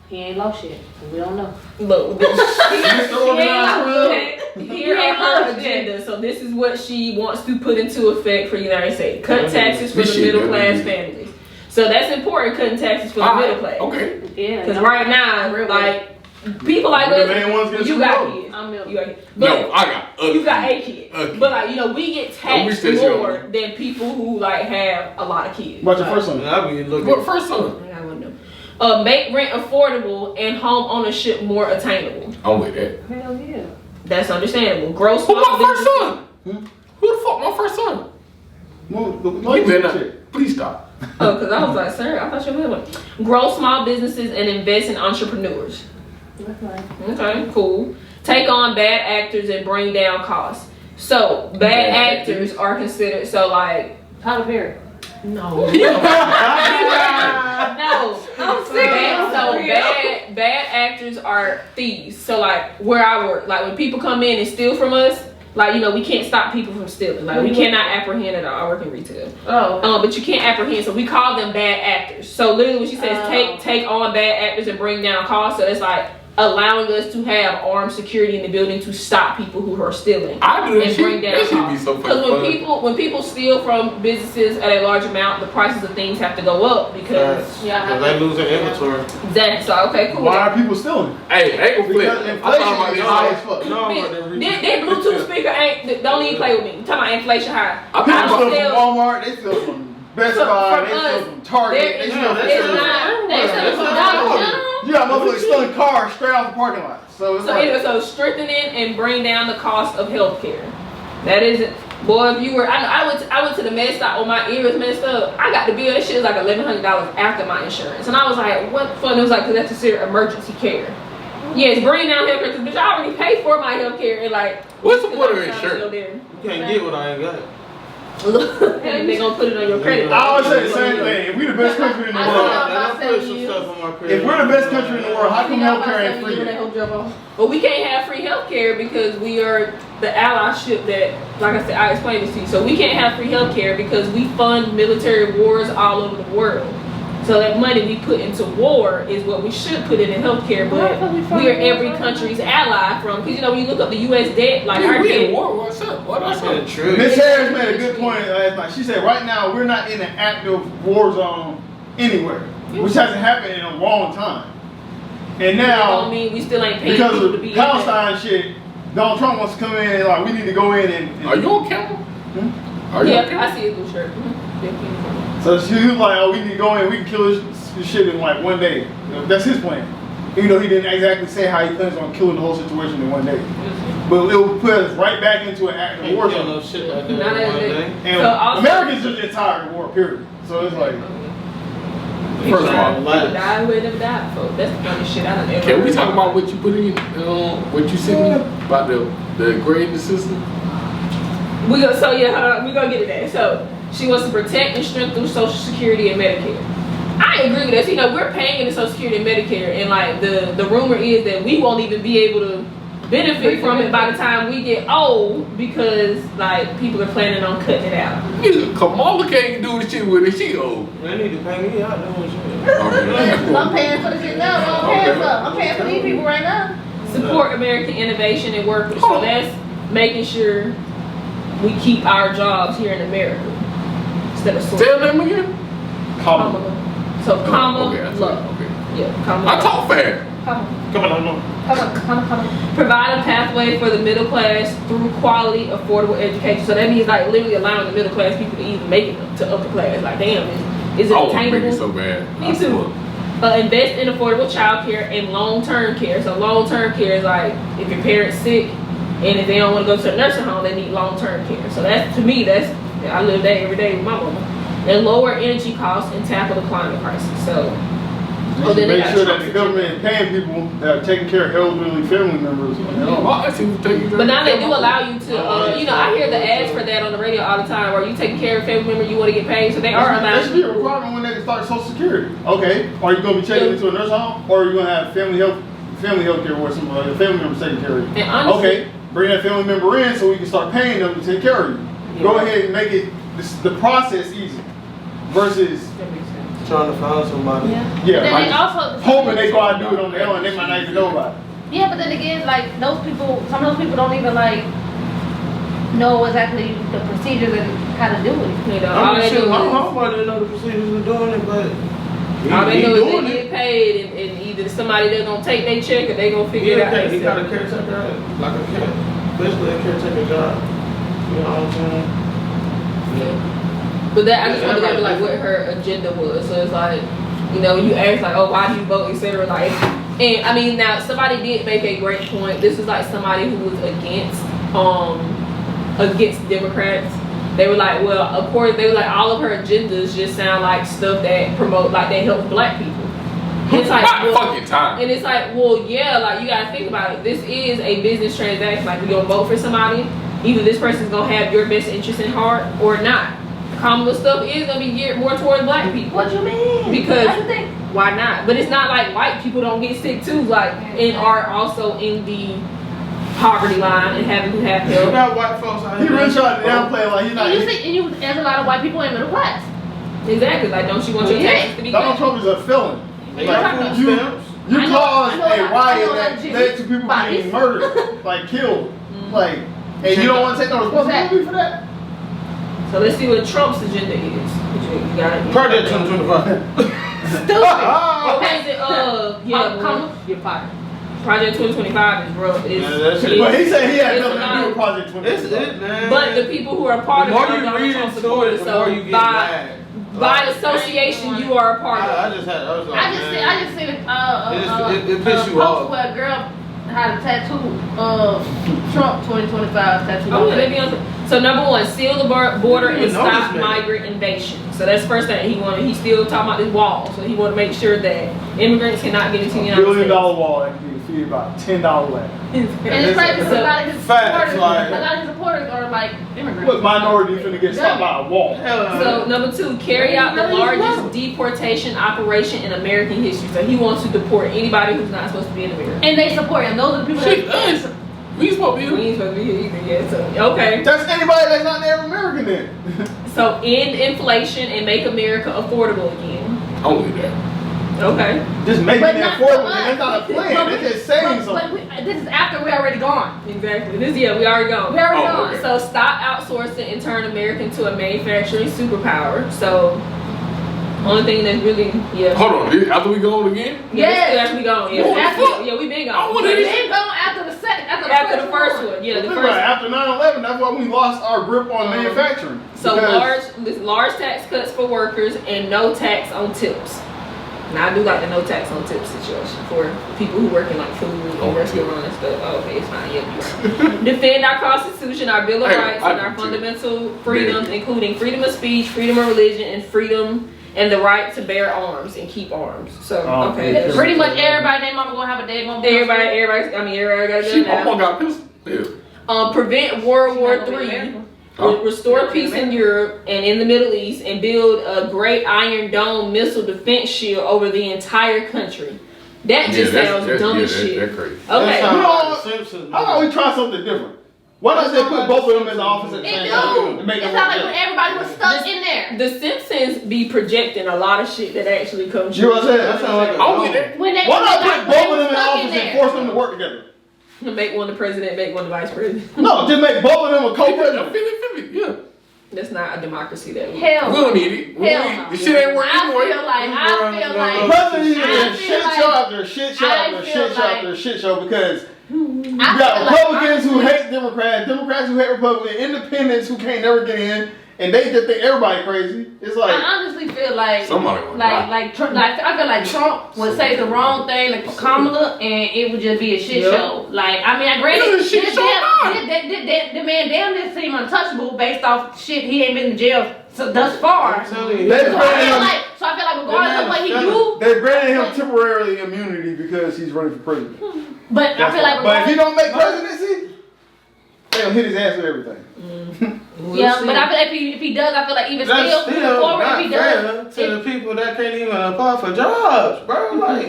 A: He ain't lost yet. So we don't know.
F: Look, here are her
A: lost
F: agenda. So this is what she wants to put into effect for the United States. Cut taxes for
D: This
F: the
D: shit
F: middle class
D: good.
F: families. So that's important, cutting taxes for the middle class.
D: Okay.
A: Yeah.
F: Because right now, like, people like
C: The
F: us,
C: main ones get
F: you
C: screwed
F: got
C: over.
F: kids.
A: I'm middle.
F: You got kids.
D: No,
F: But
D: I got.
F: you got a kid.
D: Okay.
F: But like, you know, we get taxed
D: wish that shit
F: more
D: on
F: than people who like have a lot of kids.
C: What's your first one?
E: I be looking.
D: What first son?
F: I got one of them. Make rent affordable and home ownership more attainable.
D: I'm with that.
A: Hell yeah.
F: That's understandable. Grow
D: Who
F: small
D: my first
F: businesses-
D: son? Who the fuck my first son? You better not. Please stop.
F: Oh, because I was like, sir, I thought you were one. Grow small businesses and invest in entrepreneurs.
A: That's right.
F: Okay, cool. Take on bad actors and bring down costs. So bad actors are considered. So like,
A: Tyler Perry.
F: no, no.
A: I'm sick of
F: So bad actors are thieves. So like where I work, like when people come in and steal from us, like, you know, we can't stop people from stealing. Like we cannot apprehend at all. I work in retail.
A: Oh.
F: But you can't apprehend, so we call them bad actors. So literally when she says take on bad actors and bring down costs, so it's like allowing us to have armed security in the building to stop people who are stealing.
D: I do that
F: and
D: shit.
F: bring down
D: That should be
F: costs.
D: so
F: Because
D: fucking fun.
F: when people steal from businesses at a large amount, the prices of things have to go up because
E: Because they lose their inventory.
F: exactly. So okay, cool.
C: Why are people stealing?
D: Hey, ain't gonna flip.
C: Because
D: I
C: inflation
D: thought about
C: is
D: this.
C: high as fuck.
E: No,
F: That Bluetooth speaker ain't. Don't even play with me. I'm talking about inflation high.
D: I'm
C: People
F: I
C: steal
F: don't
C: from
F: sell.
C: Walmart, they steal from Best
F: So,
C: Buy,
F: from
C: they steal
F: us,
C: from Target,
F: there
C: they
F: is
C: steal
F: no-
C: from
F: it's not- they steal from Dollar General.
C: You got motherfuckers stealing cars straight off the parking lot. So it's
F: So
C: like,
F: anyway, so strengthening and bring down the cost of healthcare. That isn't, boy. If you were, I went to the med stop when my ear was messed up. I got the bill. That shit was like $1,100 after my insurance, and I was like, what the fuck? It was like, cause that's considered emergency care. Yes, bring down healthcare, cause bitch, I already paid for my healthcare, and like,
D: What's the
F: it's
D: point of
F: like, I'm
D: insurance?
F: still there.
E: You can't get what I ain't got.
F: And they gonna put it on your credit.
C: I always say the same thing. If we the best country in the
F: I
C: world,
F: know.
E: They don't put some stuff on my credit.
C: if we're the best country in the world, how come healthcare ain't free?
F: But we can't have free healthcare because we are the allyship that, like I said, I explained this to you. So we can't have free healthcare because we fund military wars all over the world. So that money we put into war is what we should put in healthcare, but we are every country's ally from, because you know when you look up the U.S. debt, like our
D: We in
F: debt.
D: war. What's up? What
E: That's
D: else?
E: not true.
C: Miss Harris made a good point last night. She said, right now, we're not in an active war zone anywhere, which hasn't happened in a long time. And
F: That don't
C: now,
F: mean we still ain't paying
C: because
F: people to
C: of
F: be in there.
C: Palestine shit, Donald Trump wants to come in and like, we need to go in and
D: Are you on camera? Are you on
F: Yeah,
D: camera?
F: I see his blue shirt.
C: so she was like, oh, we need to go in, we can kill this shit in like one day. You know, that's his plan. Even though he didn't exactly say how he plans on killing the whole situation in one day. But it will put us right back into an active
E: Can't
C: war
E: kill
C: zone.
E: no shit like that
F: Not
E: in one
F: as
E: day.
F: big.
C: And
F: So also-
C: Americans are just tired of war, period. So it's like,
D: First of all,
F: People die who ain't never died, folks. That's the funny shit I done ever
D: can we
F: heard.
D: talk about what you put in? What you sent me about the grading system?
F: We go, so yeah, hold on, we gonna get to that. So she wants to protect and strengthen Social Security and Medicare. I agree with that. So, you know, we're paying into Social Security and Medicare, and like the rumor is that we won't even be able to benefit from it by the time we get old because like people are planning on cutting it out.
D: Nigga, Kamala can't do the shit with it. She old.
E: They need to pay me out doing shit.
D: Okay.
G: I'm paying for the shit now. I'm paying for these people right now.
F: Support American innovation and workers. So that's making sure we keep our jobs here in America instead of
D: Tell them again.
F: Kamala. So Kamala,
D: Okay, I see.
F: love.
D: Okay.
F: Yeah, Kamala.
D: I talk fast.
E: Come on.
F: Provide a pathway for the middle class through quality, affordable education. So that means like literally allowing the middle class people to even make it to upper class. Like damn, is it
D: I want to make
F: attainable?
D: it so bad.
F: Me
D: I
F: too.
D: swear.
F: Invest in affordable child care and long-term care. So long-term care is like if your parent's sick and if they don't want to go to a nursing home, they need long-term care. So that's, to me, that's, I live that every day with my mama. And lower energy costs and tackle the climate crisis. So,
C: you should
F: they
C: make
F: got
C: sure that
F: Trump
C: the government is paying people that are taking care of elderly family members. You know?
D: I see you taking.
F: but now they do allow you to, you know, I hear the ads for that on the radio all the time where you taking care of a family member, you want to get paid. So they are
C: That
F: allowing
C: should be a requirement when they can start Social Security. Okay, are you going to be checking into a nursing home, or are you going to have family health care where some your family members taking care of you?
F: And honestly,
C: Okay, bring that family member in so we can start paying them to take care of you. Go ahead and make it the process easy versus
E: Trying to find somebody.
G: But
C: yeah,
G: then
C: like,
G: they also
C: hoping they go out and do it on their own. They might not even know about it.
G: Yeah, but then again, like those people, some of those people don't even like know exactly the procedures and how to do it.
F: you know, all
E: I'm
F: they
E: sure
F: do
E: my
F: is,
E: mama didn't know the procedures of doing it, but
F: all they
E: he
F: know is
E: doing
F: they
E: it.
F: get paid and either somebody that's going to take their check or they going to figure it out.
E: He got a
F: themselves.
E: caretaker, like a care, basically a caretaker job. You know what I'm saying?
F: But that, I just
E: Yeah,
F: wanted to know
E: right.
F: like what her agenda was. So it's like, you know, when you ask like, oh, why do you vote, etc. Like, and I mean, now somebody did make a great point. This is like somebody who was against Democrats. They were like, well, of course, they were like, all of her agendas just sound like stuff that promote, like that helps black people. It's like,
D: My fucking time.
F: and it's like, well, yeah, like you gotta think about it. This is a business transaction. Like, you're gonna vote for somebody, either this person's gonna have your best interest in heart or not. Kamala stuff is gonna be geared more towards black people.
G: What you mean?
F: Because
G: I think
F: why not? But it's not like white people don't get sick too, like, and are also in the poverty line and having to have
E: You
F: help.
E: got white folks out
C: He
E: here.
C: really tried to downplay it like he's not.
G: and you see, and you there's a lot of white people in middle class.
F: Exactly. Like, don't you want your
G: Yeah.
F: taxes to be
C: Donald
F: cut?
C: Trump is a felon.
E: They
C: Like,
E: got food
C: you-
E: stamps.
C: You
G: I know-
C: caused
G: I know
C: a
G: that- I
C: riot
G: know
C: that
G: that
C: led to people
G: bodies.
C: being murdered, like killed, like, and you don't want to take no responsibility for that.
F: So let's see what Trump's agenda is. You got it.
E: Project 2025.
G: Stupid.
F: What was it? Yeah,
G: Come, you're fired.
F: Project 2025 is rough.
E: Yeah, that shit-
C: But he said he had
F: It's
C: nothing to do
F: not-
C: with Project
E: It's
C: 20.
E: it, man.
F: But the people who are part
E: the
F: of
E: more
F: it are
E: you
F: Donald
E: read
F: Trump
E: into it,
F: supporters.
E: the
F: So
E: more you get
F: by
E: mad.
F: by association, you are a part of it.
E: I just had. I was like,
G: I just seen
E: it pissed you
G: post
E: off.
G: where a girl had a tattoo Trump 2025 tattoo.
F: Oh, yeah, they be on. So number one, seal the border
E: I didn't
F: and
E: even know
F: stop
E: this man.
F: migrant invasion. So that's the first thing he wanted. He's still talking about this wall. So he wanted to make sure that immigrants cannot get into the United
C: $1 billion
F: States.
C: wall that can be defeated by $10 land.
G: And it's crazy because a lot of his
E: Facts,
G: supporters,
E: like-
G: a lot of his supporters are like immigrants.
C: What minority finna get stopped by a wall?
F: So number two, carry out the largest deportation operation in American history. So he wants to deport anybody who's not supposed to be in America.
G: And they support him. Those are the people
D: Shit,
G: that.
D: us. We supposed to
F: We
D: be.
F: ain't supposed to be here either yet. So okay.
C: That's anybody that's not Native American then.
F: So end inflation and make America affordable again.
D: Only that.
F: Okay.
C: Just making
G: But
C: it
G: not
C: affordable.
G: for us.
C: That's not a plan.
G: But
C: They're
G: we-
C: just saying
G: but
C: something.
G: this is after we're already gone.
F: Exactly. We already gone.
G: We already
D: Oh,
G: gone.
D: okay.
F: So stop outsourcing and turn America into a manufacturing superpower. So only thing that's really
D: Hold on, after we go on again?
G: Yes.
F: After we gone.
D: What the fuck?
F: Yeah, we been
D: I
F: gone.
D: wanna
G: We
D: hear
G: ain't gone after the second,
F: After the first one. Yeah, the
C: Think
F: first
C: about it, after 9/11, that's why we lost our grip on manufacturing.
F: So
C: Because
F: large tax cuts for workers and no tax on tips. Now I do like the no tax on tips situation for people who work in like food and restaurants and stuff. Oh, okay, it's fine. Yeah, you're right. Defend our Constitution, our Bill of
D: Hey,
F: Rights,
D: I
F: and
D: do
F: our
D: too.
F: fundamental freedoms, including freedom of speech, freedom of religion, and freedom and the right to bear arms and keep arms. So
C: Oh,
F: okay,
C: yeah.
F: that's-
G: Pretty much everybody, their mama gonna have a day.
F: everybody got
D: She
F: it now.
D: almost got pissed. Yeah.
F: Prevent World War
G: She not gonna be
F: III.
G: America.
D: Huh?
F: Restore peace in Europe and in the Middle East, and build a great Iron Dome missile defense shield over the entire country. That just sounds dumb as shit.
D: That's crazy.
F: Okay.
E: That
C: You
E: sound
C: know
E: like
C: what?
E: the Simpsons.
C: How about we try something different? Why not they put both of them in the office at the
G: It
C: same
G: do.
C: time to make
G: It's
C: it
G: not
C: work
G: like when
C: together?
G: everybody was stuck in there.
F: The Simpsons be projecting a lot of shit that actually comes
C: You know what I'm saying?
E: That sound like a
D: I'm with that.
G: When they
C: Why not
G: when
C: put
G: they
C: both of
G: was
C: them in the
G: stuck
C: office and
G: there.
C: force them to work together?
F: Make one the president, make one the vice president.
C: No, just make both of them a co-president.
D: 50-50, yeah.
F: That's not a democracy that we.
G: Hell
D: We
G: no.
D: don't need it. We
G: Hell
D: don't need
G: no.
D: it. The shit ain't working
G: I
D: anyway.
G: feel like
C: The president is
G: I
C: a
G: feel
C: shit
G: like-
C: show after shit show
G: I
C: after
G: feel
C: shit show
G: like-
C: after shit show because you
G: I
C: got
G: feel like-
C: Republicans who hate Democrats, Democrats who hate Republicans, independents who can't never get in, and they just think everybody crazy. It's like
G: I honestly feel like
D: Somebody gonna die.
G: like Trump, like I feel like Trump would say the wrong thing to Kamala and it would just be a shit
F: Yep.
G: show. Like I mean, I granted
D: It was a shit show now.
G: the man damn near seem untouchable based off shit he ain't been in jail thus far.
E: I'm telling you.
C: They
G: So I feel
C: granted
G: like regardless of what he do,
C: they granted him temporarily immunity because he's running for president.
G: but I feel like
C: But if he
G: regardless-
C: don't make presidency, they'll hit his ass with everything.
G: yeah, but I feel like if he does, I feel like even
E: That's
G: still
E: still
G: moving forward,
E: not
G: if he
E: fair
G: does,
E: to the people that can't even apply for jobs, bro. Like,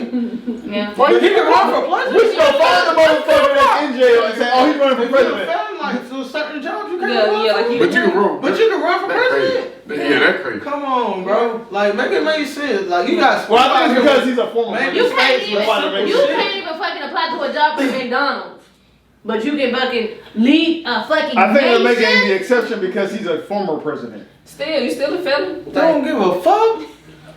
G: yeah.
E: but he can run for president.
C: We should go find the motherfucker that's in jail and say, oh, he's running for
E: If you're a
C: president.
E: felon, like to certain jobs, you can't
F: Yeah,
E: run
F: yeah,
E: for
F: like you-
E: it.
D: But you can run.
E: But you can run for
D: That's
E: president.
D: crazy. Yeah, that's crazy.
E: Come on, bro. Like, make it make sense. Like, you got.
C: Well, I think it's because he's a former
E: Man,
C: president.
G: You can't
E: States
G: even,
E: with simple
G: you
E: shit.
G: can't even fucking apply to a job at McDonald's. But you can fucking lead a fucking
C: I think they're making
G: nation.
C: the exception because he's a former president.
F: Still, you still a felon?
E: They don't give a fuck.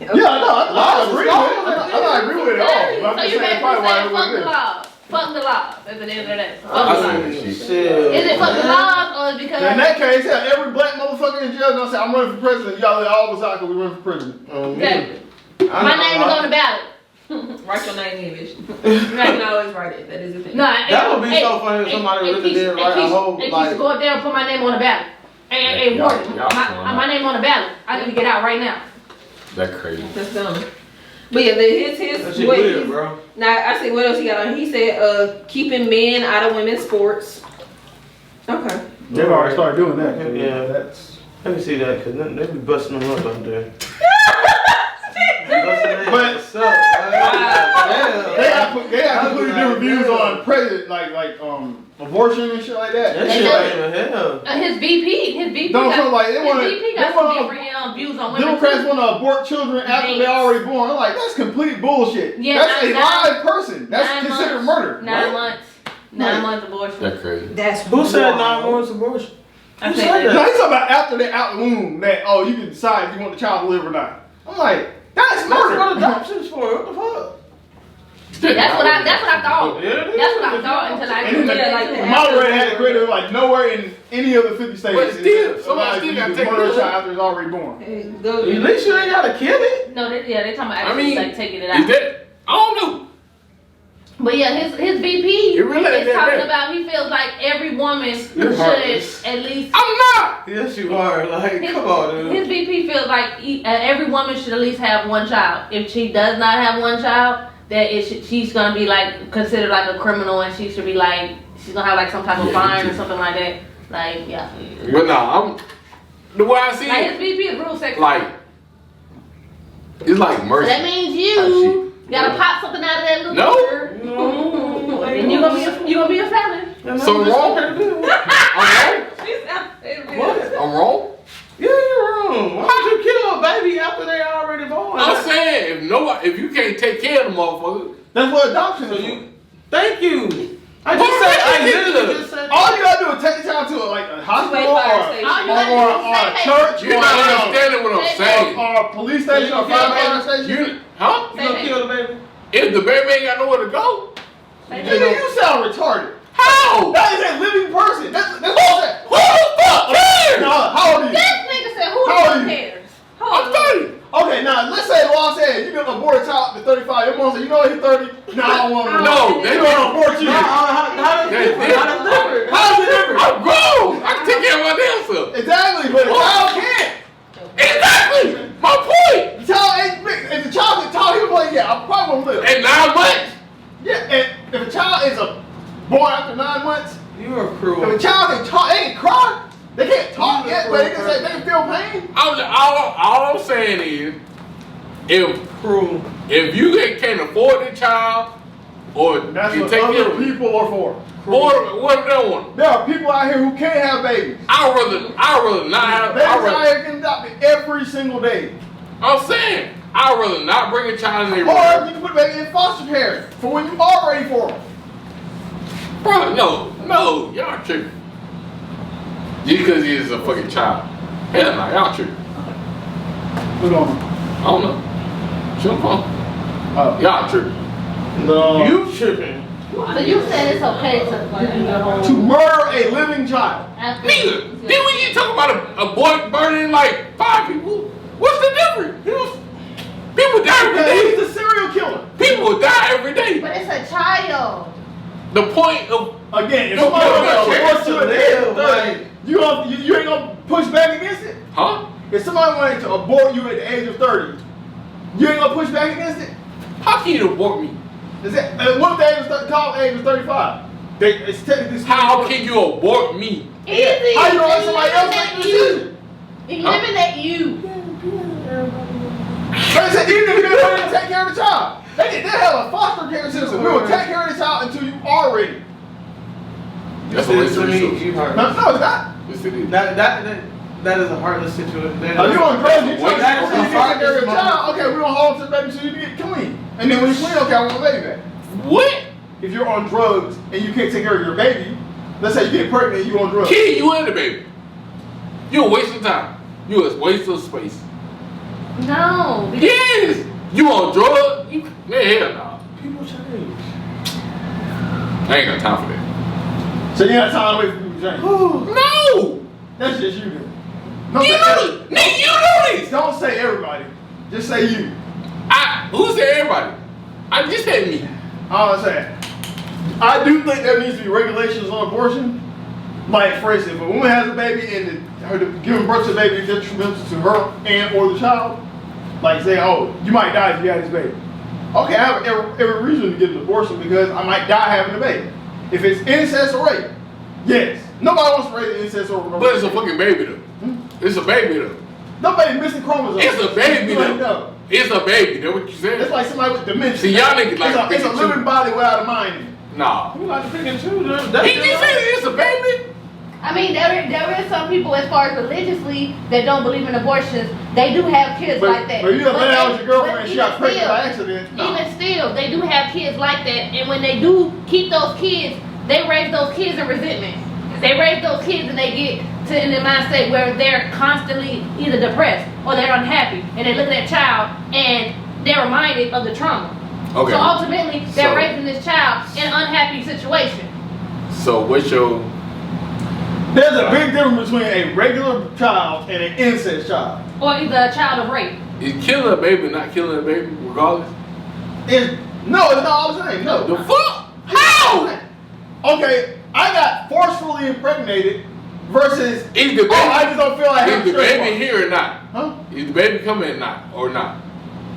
C: Yeah, I agree with it. I'm not agree with it at all. But I'm
G: So
C: just
G: you
C: saying
G: basically
C: probably why
G: saying
C: it
G: fuck the
C: was
G: laws. Fuck the laws at the end of the day. Fuck
D: I
G: the
D: see
G: laws.
D: that shit.
E: Shit.
G: Is it fuck the laws or is it because
C: In that case, yeah, every black motherfucker in jail gonna say, I'm running for president. Y'all let all of us out because we run for president.
G: Exactly.
E: I
G: My
E: know,
G: name is on the ballot.
F: Write your name in, bitch. You can always write it. That is the thing.
G: No,
E: That would be so funny if somebody really did write a whole,
G: Keisha,
E: like-
G: go up there and put my name on the ballot. Hey,
D: Y'all-
G: Warden,
D: y'all fine.
G: my name on the ballot. I need to get out right now.
D: That's crazy.
F: That's dumb. But yeah, his
E: That shit
F: what
E: weird,
F: he's-
E: bro.
F: Now I see what else he got on. He said keeping men out of women's sports. Okay.
C: They've already started doing that.
E: Yeah.
C: That's.
E: Let me see that, cause they be busting them up out there.
C: But-
E: What's up, man?
C: They got got completely different views on president, like abortion and shit like that.
E: That shit ain't even hell.
G: His VP
C: Don't
G: got,
C: feel like they
G: his
C: want
G: VP got some different views on women.
C: Democrats
G: too.
C: want to abort children after they're already born. I'm like, that's complete bullshit.
G: Yeah,
C: that's a live person. That's considered murder.
G: 9 months. 9 months abortion.
D: That's crazy.
A: That's
E: Who said
A: wild.
E: 9 months abortion?
F: I
E: Who
F: said
E: said
C: No,
E: that?
C: he's talking about after they're out the womb that, you can decide if you want the child to live or not. I'm like, that's
E: That's
C: murder.
E: what adoption's for. What the fuck?
G: That's what I thought.
E: Yeah, it is.
G: That's what I thought until I
C: And then
G: did
C: the,
G: like
C: the moderator had to create it like nowhere in any of the 50 states.
D: But still,
C: is
D: somebody
C: allowed
D: still
C: to
D: gotta
C: use
D: take
C: murder a
D: care of
C: child after it's already born.
E: At least you ain't gotta kill it.
G: No, they talking about
D: I
G: actually
D: mean,
G: like taking it
D: is
G: out.
D: that? I don't know.
G: But yeah, his VP
D: It really ain't
G: is
D: that
G: talking
D: bad.
G: about he feels like every woman should
E: heartless.
G: at least.
D: I'm not.
E: Yes, you are. Like,
G: His,
E: come on, dude.
G: his VP feels like every woman should at least have one child. If she does not have one child, that she's gonna be like considered like a criminal, and she should be like she's gonna have like some type of fine or something like that. Like yeah.
D: But nah, the way I see
G: Like
D: it,
G: his VP is real sexy.
D: like it's like
G: So
D: mercy.
G: that means
D: Oh,
G: you gotta pop something out of that little
D: No.
G: bird.
E: No.
G: And you gonna be a felon.
D: So wrong? I'm
E: What?
D: wrong. I'm wrong.
E: Yeah, you're wrong. Why would you kill a baby after they already born?
D: I'm saying if you can't take care of the motherfucker,
C: That's what adoption
E: So
C: is.
E: you. Thank you. I literally just said.
C: All you gotta do is take the child to a hospital or a church
D: you're not understanding what I'm saying.
C: or a police station or fire station.
D: You, huh?
E: You gonna kill the baby?
D: If the baby ain't got nowhere to go,
C: Nigga, you sound retarded.
D: how?
C: That is a living person. That's what I'm saying.
D: Who the fuck cares?
C: No, how old are you?
G: This nigga said, who the
C: How old
G: fuck
C: are you?
G: cares?
D: I'm 30.
C: Okay, now let's say the law said you can abort a child to 35. Your mom said, you know what, he's 30. Nah, I don't want to.
D: No,
C: They gonna abort you.
E: How does it different? How does it different?
C: How is it different?
D: I'm grown. I can take care of my damn self.
C: Exactly, but a child can't.
D: Exactly. My point.
C: The child ain't big. If the child is tall, he can play, yeah, I probably won't live.
D: And 9 months.
C: Yeah, and if a child is born after 9 months,
E: You are
C: if
E: cruel.
C: a child can talk, they can cry. They can't talk yet, but they can say they can feel pain.
D: All I'm saying is,
E: Cruel.
D: if you can't afford the child, or
C: That's
D: you
C: what
D: take care
C: other
D: of it,
C: people are for.
D: or what they want.
C: There are people out here who can't have babies.
D: I'd rather not have.
C: Babies out here getting adopted every single day.
D: I'm saying, I'd rather not bring a child in there.
C: Or you can put a baby in foster care for when you are ready for them.
D: Bro, no, y'all tripping. Just because he is a fucking child. Hell no, y'all tripping.
C: Put on.
D: I don't know. Jump on. Y'all tripping.
C: No.
E: You tripping.
G: So you said it's okay to do the whole.
C: To murder a living child.
D: Nigga, then when you talk about a boy burning like 5 people, what's the difference? People die every
C: Yeah, he's
D: day.
C: a serial killer.
D: People die every day.
G: But it's a child.
D: The point of
C: Again, if
D: No,
C: somebody
D: no,
C: wants
D: no,
C: to force you at the age of 30,
E: like-
C: you ain't gonna push back against it?
D: huh?
C: If somebody wanted to abort you at the age of 30, you ain't gonna push back against it?
D: How can you abort me?
C: Is that, what if the age was called age was 35? It's technically still
D: How
C: abort.
D: can you abort me?
G: Easy.
C: How you gonna let somebody else make the decision?
G: Eliminate you.
C: They said even if you didn't want to take care of the child, they have a foster care system. We will take care of the child until you are ready.
D: That's a
E: You
D: waste
E: said
D: of
E: to me,
D: resources.
E: you heart.
C: No, it's not.
D: Yes, it is.
E: That is a heartless situation.
C: Are you on drugs? You trying to
E: That is
C: take
E: a
C: care of your
E: heartless
C: child? Okay, we're gonna hold to the baby so you can get clean. And then when you're clean, okay, I want my baby back.
D: What?
C: If you're on drugs and you can't take care of your baby, let's say you get pregnant and you on drugs.
D: Kid, you and the baby. You a waste of time. You a waste of space.
G: No.
D: Yes. You on drugs? Man, hell no.
E: People change.
D: I ain't got time for that.
C: So you got time to wait for people to change.
D: No.
C: That's just you then. Don't
D: You
C: say
D: know this. Nigga, you know this.
C: Don't say everybody. Just say you.
D: Who said everybody? I just said me.
C: All I'm saying. I do think there needs to be regulations on abortion. Like, for instance, if a woman has a baby and her giving birth to the baby is detrimental to her and or the child, like say, oh, you might die if you have this baby. Okay, I have every reason to get an abortion because I might die having a baby. If it's incest or rape, yes. Nobody wants to raise incest or rape.
D: But it's a fucking baby though. It's a baby though.
C: Nobody missing chromosomes.
D: It's a baby
C: You ain't
D: though.
C: know.
D: It's a baby. That's what you said.
C: It's like somebody with dementia.
D: See, y'all niggas like
C: it's a living body without a mind.
D: Nah.
E: You like to pick and choose.
D: He just said it's a baby.
G: I mean, there is some people, as far as religiously, that don't believe in abortions. They do have kids like that.
C: But you have been out with your girlfriend and she got pregnant
G: still,
C: by accident. No.
G: Even still, they do have kids like that. And when they do keep those kids, they raise those kids in resentment. They raise those kids and they get to in their mind state where they're constantly either depressed or they're unhappy. And they look at that child and they're reminded of the trauma.
D: Okay.
G: So ultimately, they're raising this child in an unhappy situation.
D: So what's your...
C: There's a big difference between a regular child and an incest child.
G: Or either a child of rape.
D: Is killing a baby not killing a baby regardless?
C: It's not all the same. No.
D: The fuck? How?
C: Okay, I got forcefully impregnated versus
D: Is the baby,
C: I just don't feel like
D: is
C: having
D: the baby here or not?
C: Huh?
D: Is the baby coming or not?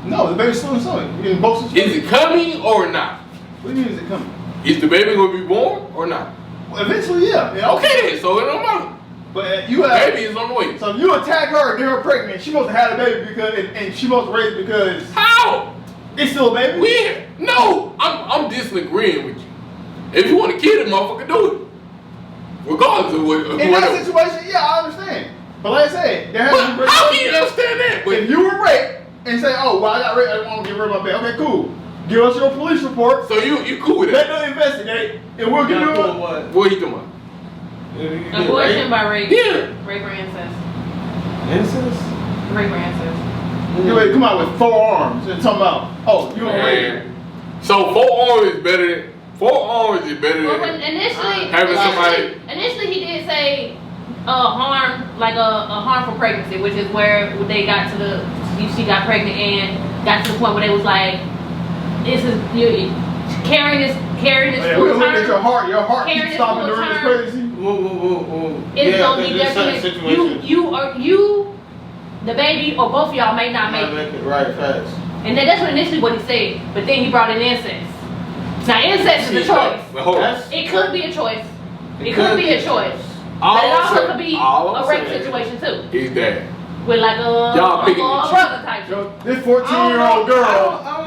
C: No, the baby's still inside. In both
D: Is
C: situations.
D: it coming or not?
C: What do you mean is it coming?
D: Is the baby gonna be born or not?
C: Well, eventually, yeah.
D: Okay then, so it don't matter.
C: But you
D: The
C: have.
D: baby is on the way.
C: So if you attack her, get her pregnant, she supposed to have a baby because, and she supposed to raise it because
D: How?
C: it's still a baby.
D: Weird. No, I'm disagreeing with you. If you want to kill the motherfucker, do it. Regardless of what.
C: In that situation, yeah, I understand. But like I said, there has to be
D: But how can you understand that? But
C: if you were raped and say, "Oh, well, I got raped, I want to get rid of my baby." Okay, cool. Give us your police report.
D: so you cool with
C: Let
D: that?
C: them investigate, and we'll give you a.
E: what?
D: What you doing?
G: Abortion by rape.
D: Yeah.
G: Rape or incest.
E: Incest?
G: Rape or incest.
C: You ready to come out with 4 arms and talking about, oh, you a rape.
D: Man. So 4 arms is better than 4 arms is better
G: Well, when
D: than
G: initially, initially he did say harm, like a harmful pregnancy, which is where they got to she got pregnant and got to the point where they was like, this is you carrying this
C: Yeah,
G: full
C: we're looking at
G: term.
C: your heart
G: Carrying
C: keeps
G: this
C: stopping
G: full
C: during this
G: term.
C: pregnancy.
E: Whoa.
G: It's gonna be
E: there's certain
G: definitely you, the baby, or both of y'all may not make it.
E: Right, fast.
G: And that's initially what he said, but then he brought in incest. Now incest is a choice.
D: Hold on.
G: It could be a choice. It could be a choice.
D: All
G: But it
D: I'm
G: also
D: saying-
G: could be
D: all I'm
G: a rape
D: saying
G: situation too.
D: Is that
G: With like a
D: Y'all picking
G: uncle or
D: and
G: brother type shit.
C: Yo, this 14-year-old girl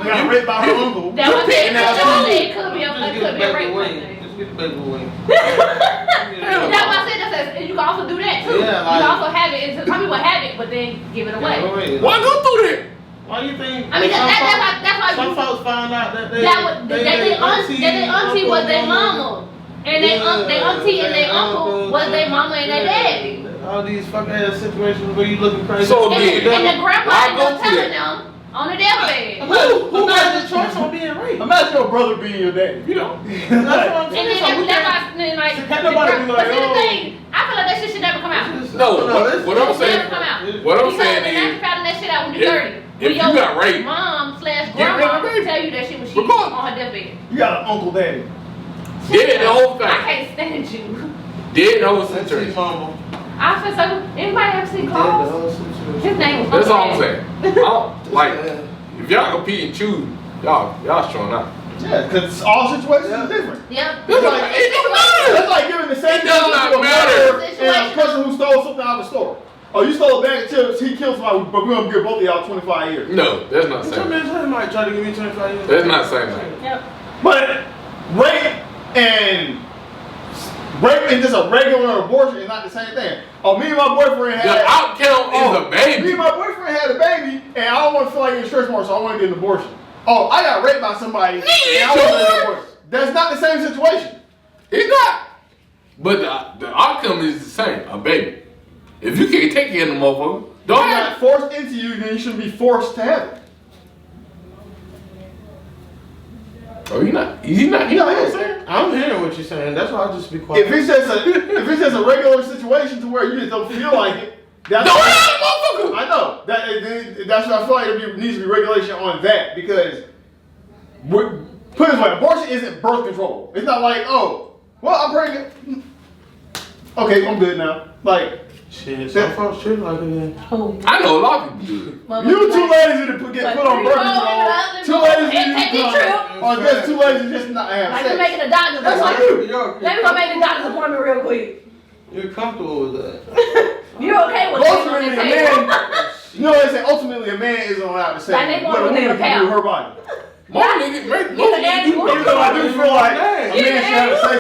C: got raped by her uncle.
G: That was it.
C: Now
G: It could be a rape thing.
E: Just get the baby away.
G: That's why I said that you can also do that too.
E: Yeah,
G: You
E: like-
G: can also have it. Some people have it, but then give it away.
D: why go through that?
E: Why do you think?
G: I mean, that's why
E: Some
G: you.
E: folks found out that they
G: Auntie was their mama, and they auntie and their uncle was their mama and their daddy.
E: All these fucking ass situations where you looking crazy.
D: So
G: And
D: again,
G: the grandpa
D: why
G: ended
D: go
G: up
D: through
G: telling
D: that?
G: them on the deathbed.
E: Who has the choice on being raped?
C: Imagine your brother being your daddy.
D: You know.
E: That's what I'm
G: And
E: saying.
G: then
E: So we
G: that's
E: can't-
G: why, like,
C: Can't nobody be like,
G: but see the
C: oh.
G: thing, I feel like that shit should never come out.
D: No, what I'm
G: It should
D: saying,
G: never come out.
D: what I'm
G: Because
D: saying
G: they
D: is,
G: found that shit out when you're 30.
D: if
G: When
D: you
G: your
D: got raped,
G: mom /
D: get rid of
G: grandma
D: the baby.
G: tell you that shit when she
D: Regardless.
G: on her deathbed.
C: You got an uncle daddy.
D: did the whole
G: I
D: thing,
G: can't stand you.
D: did the whole
E: That's his
D: situation.
E: mama.
G: I feel so. Anybody ever seen
E: Did the
G: Claus?
E: whole situation.
G: His name was.
D: That's all I'm
G: Uncle
D: saying. I don't, like, if y'all compete and choose, y'all showing out.
C: Yeah, because all situations are different.
G: Yep.
D: It don't matter.
C: That's like giving the same
D: It does
C: job
D: not
C: to a
D: matter.
C: murderer and a person who stole something out of a store. Oh, you stole a bag of chips, he killed somebody, but we're going to give both of y'all 25 years.
D: No, that's not
E: Tell
D: saying
E: me,
D: that.
E: he might try to give me 25 years.
D: That's not saying that.
G: Yep.
C: But rape and just a regular abortion is not the same thing. Oh, me and my boyfriend had.
D: The outcome is a
C: Me
D: baby.
C: and my boyfriend had a baby, and I don't want to feel like getting stretch marks, so I want to get an abortion. Oh, I got raped by somebody, and I want to get an abortion. That's not the same situation.
D: It's not. But the outcome is the same, a baby. If you can't take care of the motherfucker,
C: If
D: don't
C: it
D: have
C: got forced into you, then you shouldn't be forced to have it.
D: Oh, you not what I'm saying?
E: I'm hearing what you're saying. That's why I just be quiet.
C: If it's just a regular situation to where you just don't feel like it, that's
D: Don't have the motherfucker.
C: I know that's what I feel like there needs to be regulation on that because put it this way, abortion isn't birth control. It's not like I'm pregnant. Okay, I'm good now. Like
E: shit, some folks treat like it.
D: I know a lot of people do it.
C: you too lazy to get put on birth control. Too lazy to or just too lazy just not have
G: Like
C: sex.
G: you're making a doctor's
C: That's like
G: appointment.
C: you.
G: Let me go make a doctor's appointment real quick.
E: You're comfortable with that.
G: You're okay with
C: Most
G: that on
C: women
G: the
C: and
G: table.
C: men You know what they say? Ultimately, a man isn't allowed to say
G: Like, they
C: what a
G: want
C: woman
G: what they
C: can do with
G: pound.
C: her body.
D: Most niggas,
C: Even though I do feel like a man should have to say.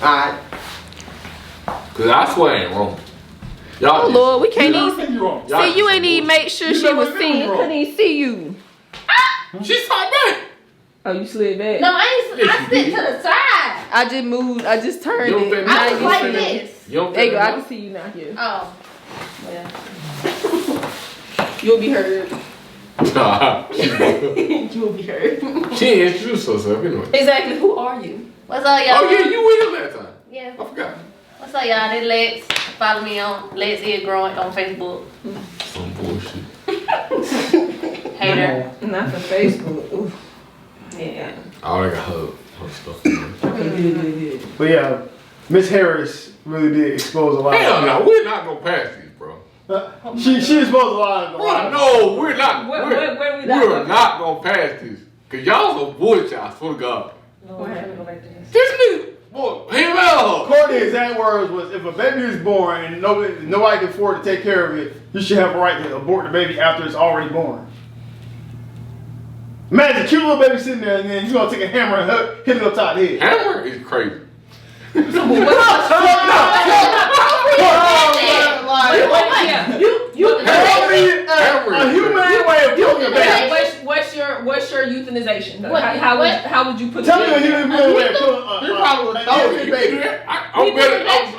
C: Alright.
D: Cause I swear I ain't wrong. Y'all
F: Oh Lord, we can't
C: I
F: even
C: think you're wrong.
D: y'all
F: see. You
D: just
F: ain't even make sure
C: You
F: she
C: never
F: was
C: been
F: seen.
C: wrong.
F: Couldn't even see you.
D: She saw back.
F: Oh, you slid back.
G: No, I ain't. I sit to the side.
F: I just moved. I just turned
D: You don't
F: it.
D: think
F: Now
G: I was
F: you
G: like
F: see me.
G: this.
D: You don't
F: There you
D: think
F: go. I
D: enough?
F: can see you now here.
G: Oh.
F: Yeah. You'll be heard.
D: Nah.
F: You'll be heard.
D: She ain't introduced herself anyway.
F: Exactly. Who are you?
G: What's up, y'all?
D: Oh yeah, you win that time.
G: Yeah.
D: I forgot.
G: What's up, y'all? This Lex. Follow me on Lex Is Growing on Facebook.
D: Some bullshit.
G: Hater.
F: Not for Facebook. Oof. Yeah.
D: I already got her stuff.
F: Good.
C: But yeah, Miss Harris really did expose a lot.
D: Hell no, we're not gonna pass these, bro.
C: She exposed a lot of
D: Bro, no, we're not.
F: Where we
D: We're not gonna pass this. Cause y'all some bullshit, I swear to God.
F: What happened? Go back to this.
D: This nigga, boy, him out.
C: Courtney's exact words was, if a baby is born and nobody can afford to take care of it, you should have a right to abort the baby after it's already born. Imagine a cute little baby sitting there and then you gonna take a hammer and hit it upside the head.
D: Hammer is crazy.
C: A humane way of killing a baby.
F: What's your euthanization?
G: What-
F: How would you put
C: Tell me
F: it?
C: a humane way of killing
D: You probably would throw it.
C: a baby.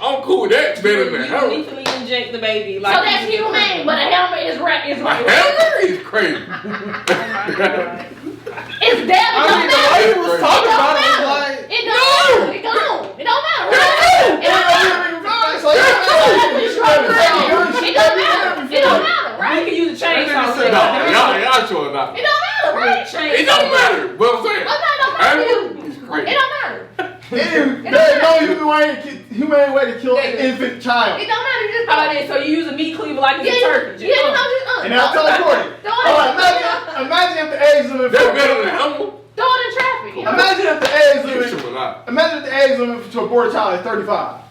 D: I'm cool with that. Better than
F: You
D: hammer.
F: lethally inject the baby.
G: So that's humane, but a helmet is right. Is
D: A
G: right.
D: hammer is crazy.
G: It's dead. It don't
E: the way
G: matter.
E: he was talking about it was like,
G: It don't matter. It don't. It don't matter. Right? It don't matter. It don't matter. It don't matter,
F: You
G: right?
F: can use a chainsaw.
D: No, y'all sure not.
G: It don't matter, right?
D: It don't matter. But I'm saying,
G: What's that don't matter?
D: hammer is
G: It
D: crazy.
G: don't matter.
C: There's no humane way to kill an infant child.
G: It don't matter. You just
F: How about this? So you use a meat cleaver like it's a turkey.
G: Yeah, you know, just
C: And I'll tell Courtney. Imagine if the age limit
D: That's better than hammer.
G: throw it in traffic. You know?
C: Imagine if the age
D: You
C: limit
D: sure not.
C: Imagine if the age limit to abort a child is 35.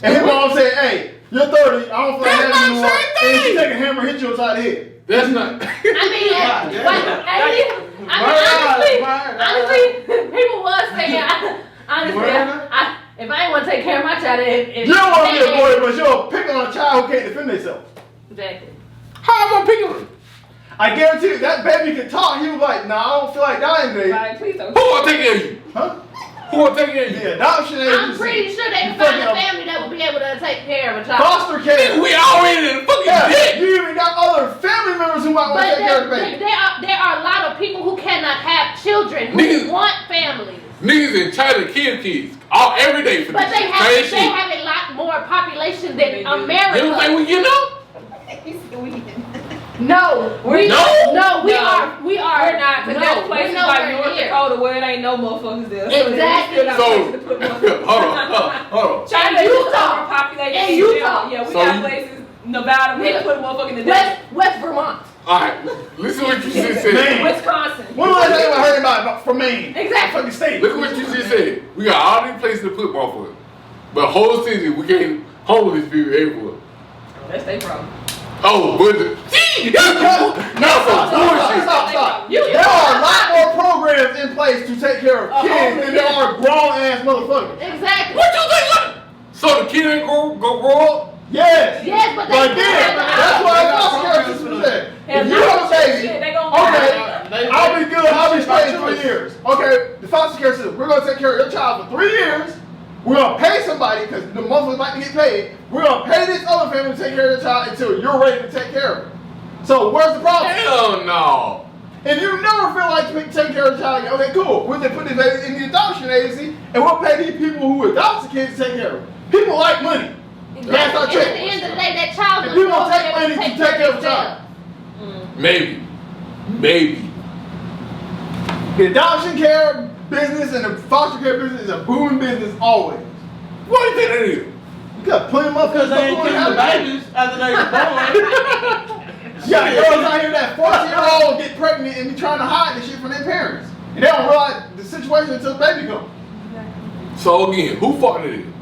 C: And his mom said, hey, you're 30, I don't feel like
D: That's
C: that
D: not
C: anymore.
D: the same
C: And she
D: thing.
C: take a hammer, hit you upside the head.
D: That's not.
G: Honestly, people was saying, honestly, if I ain't want to take care of my child,
C: You don't want to be aborted, but you'll pick on a child who can't defend themselves.
G: Exactly.
D: How am I picking her?
C: I guarantee you, that baby could talk. He was like, nah, I don't feel like dying today.
F: Like, please don't.
D: Who will take care of you?
C: Huh?
D: Who will take care of you?
C: The adoption
G: I'm
C: agency.
G: pretty sure they can find a family that will be able to take care of a child.
C: Foster care.
D: We already in the fucking
C: Yeah,
D: dick.
C: you even got other family members who might want to
G: But
C: take care of the baby.
G: there are a lot of people who cannot have children who
D: Niggas-
G: want families.
D: Niggas in China kill kids all every day for
G: But
D: this
G: they
D: shit.
G: have
D: Same shit.
G: a lot more population than
D: You don't think
G: America.
D: we get up?
G: No, we
D: No?
G: are.
F: We're not, because there's
G: we're
F: places
G: nowhere
F: like North
G: near.
F: Dakota where it ain't no motherfuckers there.
G: Exactly.
F: So,
D: So,
F: there's still not places to put
D: hold
F: motherfuckers.
D: on.
F: China
G: In
F: is
G: Utah.
F: overpopulated.
G: In Utah.
F: Yeah, we
D: So
F: got
D: you-
F: places, Nevada, where they put a motherfucker in the desert.
G: West Vermont.
D: Alright, listen what you just said.
C: Man.
F: Wisconsin.
C: When was the last time I heard about from Maine?
G: Exactly.
C: Fucking state.
D: Look what you just said. We got all these places to put motherfuckers. But whole city, we can't homeless people everywhere.
F: That's their problem.
D: Oh, but see, that's some bullshit.
C: Stop. There are a lot more programs in place to take care of kids than there are grown ass motherfuckers.
G: Exactly.
D: What you think? So the kid ain't go grow up?
C: Yes.
G: Yes, but
C: But
G: they
C: then, that's why I foster care system said. If you have a baby,
F: They gonna
C: okay, I'll be good, I'll be straight in 3 years. Okay, the foster care system, we're gonna take care of your child for 3 years. We're gonna pay somebody, because the motherfuckers like to get paid. We're gonna pay this other family to take care of the child until you're ready to take care of it. So where's the problem?
D: Hell no.
C: If you never feel like taking care of the child again, okay, cool. We'll just put this baby in the adoption agency, and we'll pay these people who adopt the kids to take care of it. People like money. That's our
G: And
C: trick.
G: at the end of the day, that child
C: And
G: will
C: people
G: be
C: take
G: able
C: money to take care of the child.
D: Maybe. Maybe.
C: The adoption care business and the foster care business is a booming business always.
D: What do you think that is?
C: You got plenty of
E: because
C: motherfuckers
E: they ain't
C: who
E: killing the
C: have
E: babies after they were born.
C: You got girls out here that 14-year-old get pregnant and be trying to hide the shit from their parents. And they don't realize the situation until the baby comes.
D: So again, who fucked it in?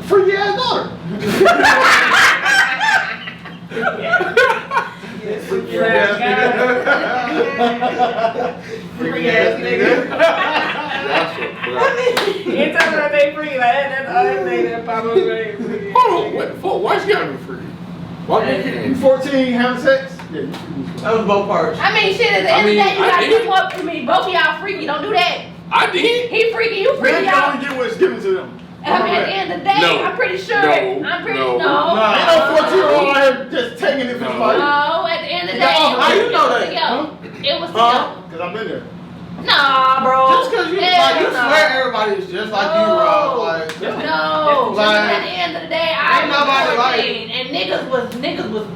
C: Freaky ass daughter. Freaky ass
A: Freaky ass nigga. Anytime I say freaky, like that's all that name that pop up right.
D: Hold on, what the fuck? Why she gotta be free? Why
C: You 14 having sex? Yeah, you freaky.
E: That was both parts.
F: I mean, shit. At the end of the day, you gotta pick up. I mean, both of y'all freaky. Don't do that.
D: I did.
F: He freaky. You
C: Man
F: freaky.
C: can
F: Y'all.
C: only get what's given to them.
F: I mean, at the end of the day,
D: No.
F: I'm pretty sure.
D: No.
F: I'm pretty
D: No.
C: Nah, ain't no 14-year-old out here just taking it for
D: No.
C: somebody.
F: No, at the end of the day,
E: How you know that?
F: It was
E: Huh?
F: together.
C: Cause I've been there.
F: Nah, bro.
E: Just cause you
F: Hell
E: like you
F: no.
E: swear everybody is just like you, bro. Like
F: No,
E: Like,
F: at the end of the day, I
E: ain't
F: was
E: nobody
F: 14, and niggas was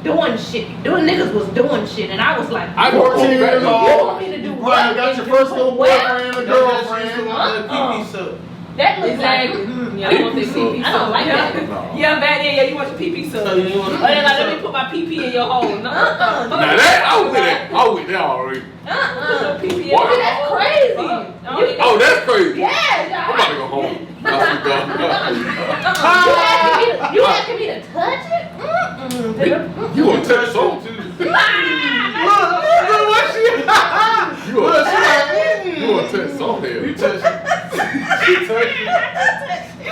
F: doing shit. Niggas was doing shit, and I was like,
D: I
C: 14 years
F: you
C: old.
F: want me to do
C: You
F: what?
C: probably got your first little boyfriend or girlfriend.
F: That looks like,
A: Yeah, I want this pee-pee.
F: I don't like that.
A: Yeah, back then, yeah, you want your pee-pee
E: So
A: sucked.
E: you want
A: Oh, then like, let me put my pee-pee in your hole. No,
D: Now that I was with that. I was with that already.
A: Put your pee-pee in
D: What?
A: your
F: That's
A: hole.
F: crazy.
D: Oh, that's crazy.
F: Yeah,
D: I'm about to go home. That's
F: you asking me to touch it? Mm-mm.
D: You gonna touch soul too? You gonna touch soul here?
E: You touch
A: You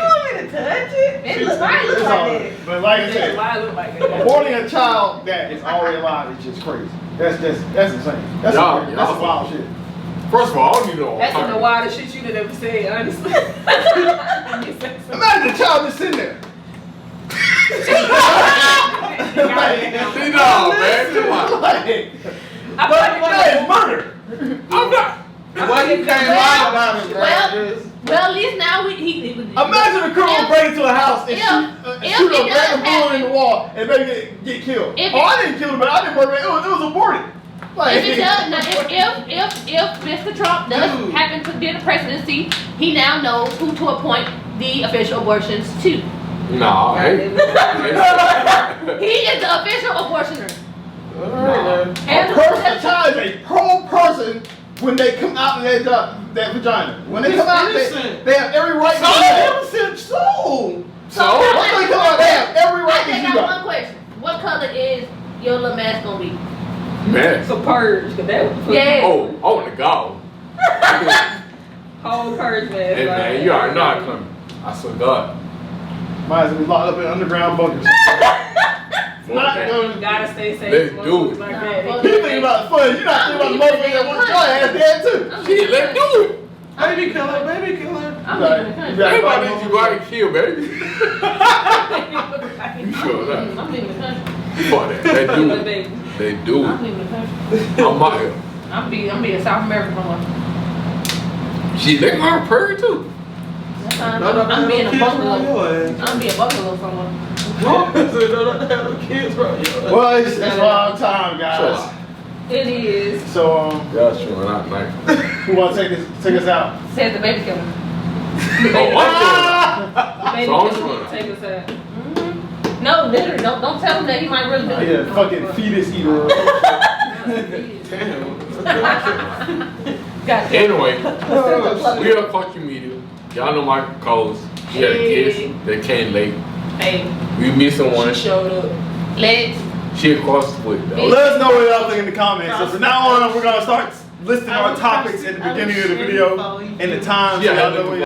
A: want me to touch it?
F: It looks like that.
C: But like I said,
A: Why I look like that?
C: aborting a child that is already alive is just crazy. That's insane. That's
D: Y'all-
C: that's
D: y'all-
C: wild shit.
D: First of all, I don't even know what
A: That's
D: I'm
A: some of the
D: talking
A: wildest shit you done ever said, honestly.
C: Imagine the child just sitting there.
D: about. See, no, man, come on.
C: That is murder.
D: I'm not.
E: Why you can't lie about it, bro?
F: Well, at least now he
C: Imagine a girl break into a house and
F: If
C: shoot
F: it
C: a
F: does
C: random bullet in
F: happen-
C: the wall and maybe get killed.
F: If
C: Oh, I didn't kill him, but I didn't murder him. It was aborted. Like,
F: If it does, now, if Mr. Trump does happen to get the presidency, he now knows who to appoint the official abortions to.
D: Nah, hey.
F: He is the official abortioner.
C: a child is a pro person when they come out of that vagina. When they come out, they have every right to do that.
E: So
C: Once they come out, they have every right
F: I
C: to
F: just
C: do
F: got
C: that.
F: one question. What color is your little mask gonna be?
D: Man.
A: So purge, cause that was
F: Yeah.
D: Oh, I want to go.
A: whole purge, man.
D: Hey, man, you already know I'm coming. I swear to God.
C: Might as well be locked up in underground bunkers. Not
A: You
C: going.
A: gotta stay safe.
D: Let's
A: motherfuckers
D: do it.
A: Like
F: Nah,
A: that.
F: fuck
C: You think about the fun. You're not thinking about the motherfucker that wants your ass dead too.
D: Shit, let's do it.
E: baby killer, baby killer.
F: I'm
C: Right.
F: leaving the country.
C: You got-
D: Everybody needs you go out and kill, baby. You sure of that?
F: I'm leaving the country.
D: Fuck that. They do it. They do
F: I'm
D: it.
F: leaving the country.
D: I'm out here.
F: I'm being South America somewhere.
D: Shit, they gonna purr too.
F: That's fine. I'm being a buffalo. I'm being a buffalo somewhere.
E: No kids, bro.
C: Well, it's a long time, guys.
A: It is.
C: So,
D: Yeah, sure. Not nice.
C: who want to take us out?
F: Said the baby killer.
D: Oh, I'm
A: Baby,
D: So I'm
A: just
D: trying.
A: take us out.
F: No, literally, don't tell him that he might really do it.
C: Yeah, fucking fetus eater.
F: Got
D: Anyway, we are Culture Media. Y'all know my calls. We had a guest that came late.
A: Hey,
D: We missing one.
A: she showed up.
F: Let's.
D: She across the way though.
C: Let us know what y'all think in the comments. So from now on, we're gonna start listing our topics at the beginning of the video and the times. So y'all know what